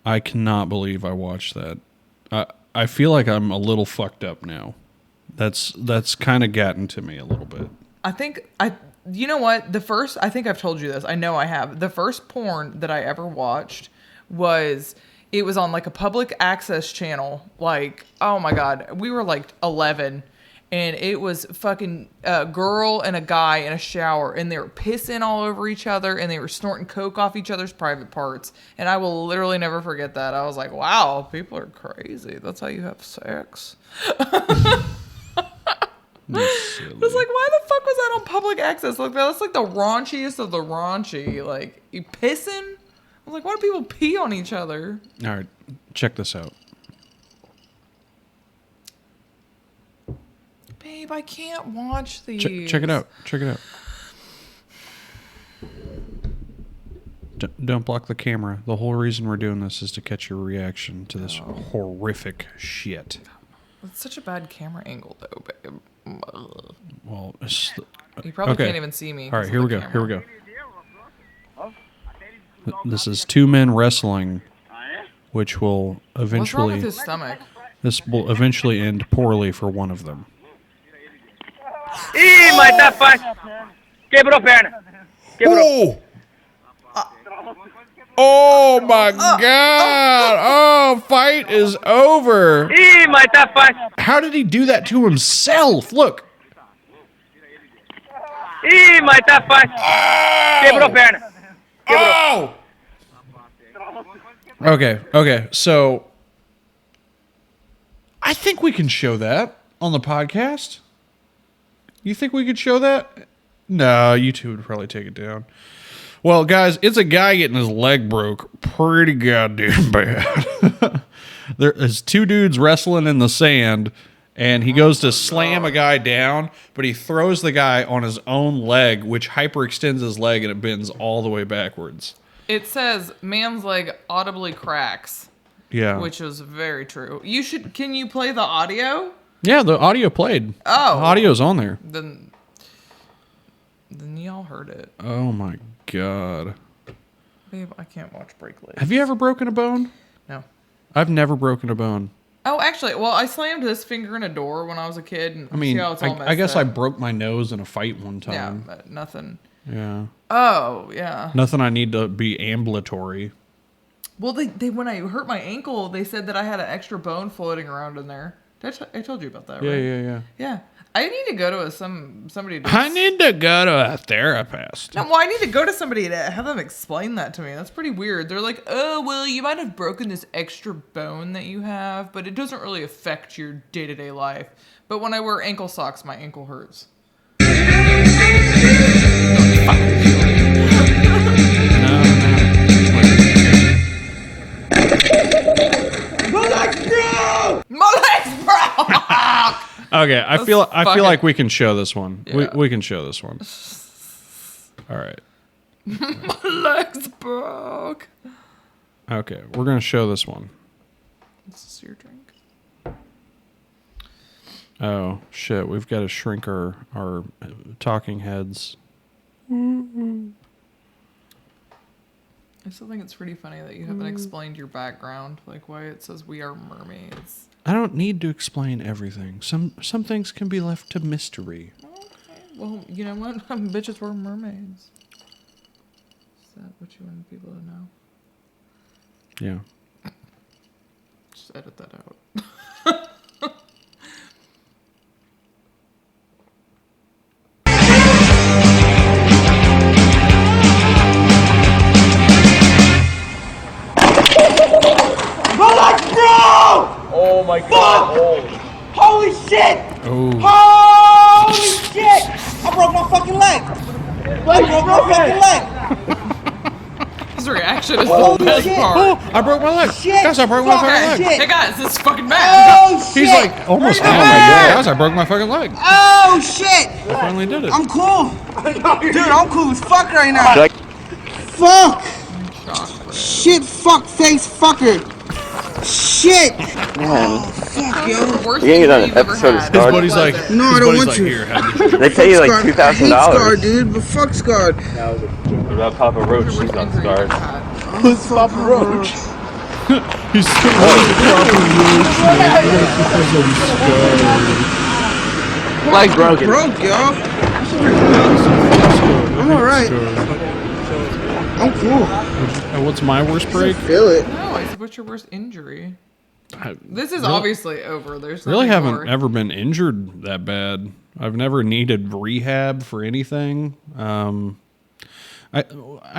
I cannot believe I watched that. I feel like I'm a little fucked up now. That's kind of gotten to me a little bit. You know what? I think I've told you this. I know I have. The first porn that I ever watched it was on like a public access channel. Like, oh my God, we were like 11 and it was fucking a girl and a guy in a shower and they were pissing all over each other and they were snorting coke off each other's private parts. And I will literally never forget that. I was like, wow, people are crazy. That's how you have sex. It's like, why the fuck was that on public access? Like, that's like the raunchiest of the raunchy. Like, you pissing? I was like, why do people pee on each other? All right, check this out. Babe, I can't watch these. Check it out. Don't block the camera. The whole reason we're doing this is to catch your reaction to this horrific shit. It's such a bad camera angle, though, babe. Well, you probably can't even see me. All right, here we go. This is two men wrestling, which will eventually. What's wrong with his stomach? This will eventually end poorly for one of them. Ih, mas tá fácil. Quebrou a perna. Quebrou. Oh my God! Oh, fight is over. Ih, mas tá fácil. How did he do that to himself? Look. Ih, mas tá fácil. Quebrou a perna. Oh! Okay, so I think we can show that on the podcast. You think we could show that? No, YouTube would probably take it down. Well, guys, it's a guy getting his leg broke pretty goddamn bad. There's two dudes wrestling in the sand, and he goes to slam a guy down, but he throws the guy on his own leg, which hyperextends his leg, and it bends all the way backwards. It says man's leg audibly cracks. Yeah. Which is very true. Can you play the audio? Yeah, the audio played. Oh. The audio's on there. Then y'all heard it. Oh my God. Babe, I can't watch break legs. Have you ever broken a bone? No. I've never broken a bone. Oh, actually, well, I slammed this finger in a door when I was a kid. And I mean, see how it's all messed I guess up. I broke my nose in a fight one time. Yeah, but nothing. Yeah. Oh, yeah. Nothing I need to be ambulatory. Well, they when I hurt my ankle, they said that I had an extra bone floating around in there. I told you about that, Yeah, right? yeah. Yeah. I need to go to somebody. I need to go to a therapist. No, well, I need to go to somebody to have them explain that to me. That's pretty weird. They're like, oh, well, you might have broken this extra bone that you have, but it doesn't really affect your day-to-day life. But when I wear ankle socks, my ankle hurts. My legs broke! Okay, I feel like we can show this one. Yeah. We can show this one. All right. My legs broke. Okay, we're gonna show this one. This is your drink. Oh shit, we've got to shrink our talking heads. I still think it's pretty funny that you haven't explained your background, like why it says we are mermaids. I don't need to explain everything. Some things can be left to mystery. Okay. Well, you know what? Bitches were mermaids. Is that what you want people to know? Yeah. Just edit that out. My leg's broke! Oh my god. Holy shit! Oh. Holy shit! I broke my fucking leg! I broke my fucking leg! His reaction is the best part. Oh, I broke my leg. Shit. Guys, I broke my fucking leg. Hey guys, this is fucking mad. Oh shit! He's like almost. Oh my back. god, guys, I broke my fucking leg. Oh shit! I finally did it. I'm cool! Dude, I'm cool as fuck right now! Fuck! Shit, fuck face fucker! Shit! Oh, fuck, yo. Worst You're gonna injury get you've an ever episode of had. His Scarred. buddy's like, No, I his don't buddy's want like, you. here, have this. They pay you like I hate Scarred, $2,000. dude, but fuck Scarred. What about Papa Roach? She's on Scarred. Who's Papa Roach? He's still Leg broken. Broke, yo. I'm alright. I'm cool. What's my worst break? Feel it. No, I said, what's your worst injury? This is really- obviously over. There's Really nothing haven't more. ever been injured that bad. I've never needed rehab for anything. I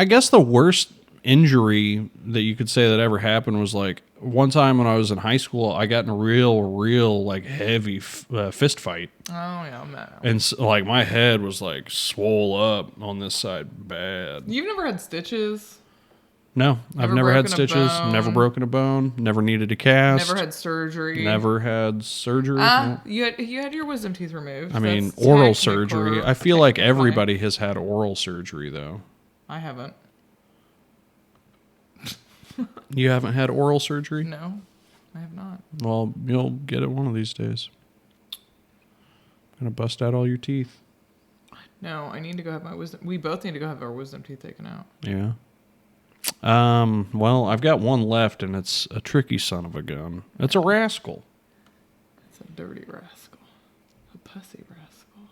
guess the worst injury that you could say that ever happened was like one time when I was in high school, I got in a real like heavy fist fight. Oh yeah, man. And like my head was like swole up on this side bad. You've never had stitches? No, I've never had broken a stitches, bone? never broken a bone, never needed a cast. Never had surgery? Never had surgery. Ah, no. you had your wisdom teeth removed. I mean, That's oral technical- surgery. I feel like everybody has had oral surgery, though. I haven't. You haven't had oral surgery? No, I have not. Well, you'll get it one of these days. Gonna bust out all your teeth. No, I need to go have my wisdom. We both need to go have our wisdom teeth taken out. Yeah. Well, I've got one left, and it's a tricky son of a gun. It's a rascal. It's a dirty rascal. A pussy rascal.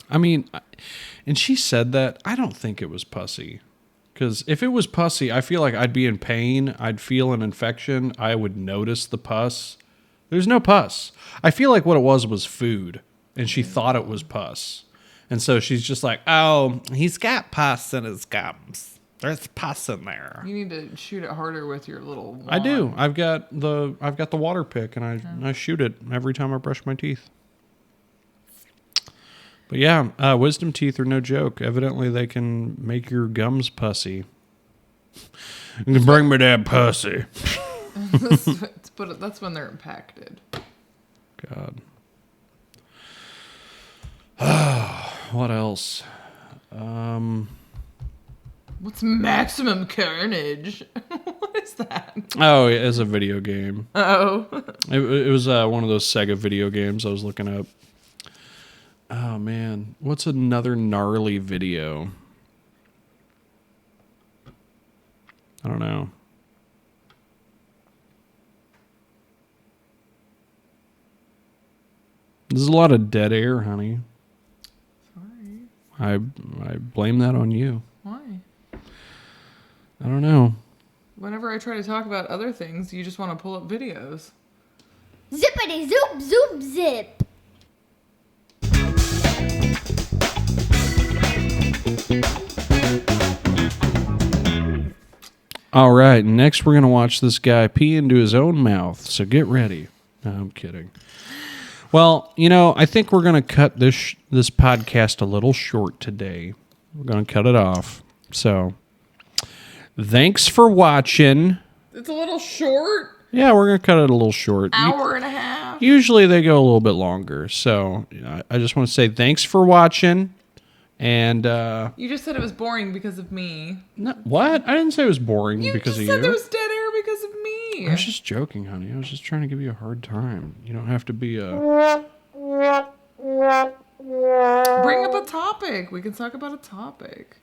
I mean, and she said that. I don't think it was pussy. Because if it was pussy, I feel like I'd be in pain. I'd feel an infection. I would notice the pus. There's no pus. I feel like what it was food. And she thought it was pus. And so she's just like, oh, he's got pus in his gums. There's pus in there. You need to shoot it harder with your little wand. I do. I've got the water pick, and I shoot it every time I brush my teeth. But yeah, wisdom teeth are no joke. Evidently, they can make your gums pussy. You can bring me that pussy. But that's when they're impacted. God. What else? What's maximum carnage? What is that? Oh, it's a video game. Oh. It was one of those Sega video games I was looking up. Oh, man. What's another gnarly video? I don't know. There's a lot of dead air, honey. Sorry. I blame that on you. Why? I don't know. Whenever I try to talk about other things, you just want to pull up videos. Zippity zoop zoop zip. All right, next we're going to watch this guy pee into his own mouth, so get ready. No, I'm kidding. Well, you know, I think we're going to cut this podcast a little short today. We're going to cut it off. So, thanks for watching. It's a little short. Yeah, we're going to cut it a little short. Hour and a half. Usually they go a little bit longer. So, I just want to say thanks for watching. And You just said it was boring because of me. no, what? I didn't say it was boring You because just of said you. there was dead air because of me. I was just joking, honey. I was just trying to give you a hard time. You don't have to be a. Bring up a topic. We can talk about a topic.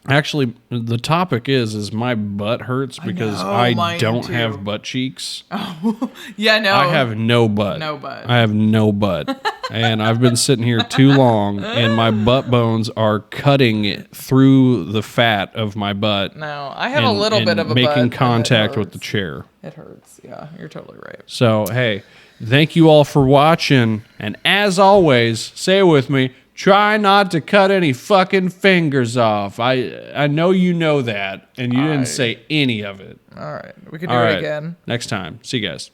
Actually, the topic is my butt hurts because I mine don't too. have butt cheeks. Oh, yeah, no. I have no butt. No butt. I have no butt. And I've been sitting here too long, and my butt bones are cutting through the fat of my butt. No, I have a little bit of a butt, making and it contact with hurts. the chair. It hurts. Yeah, you're totally right. So, hey, thank you all for watching. And as always, say it with me, try not to cut any fucking fingers off. I know you know that, and you didn't say any of it. All right. We can do it again. Next time. See you guys.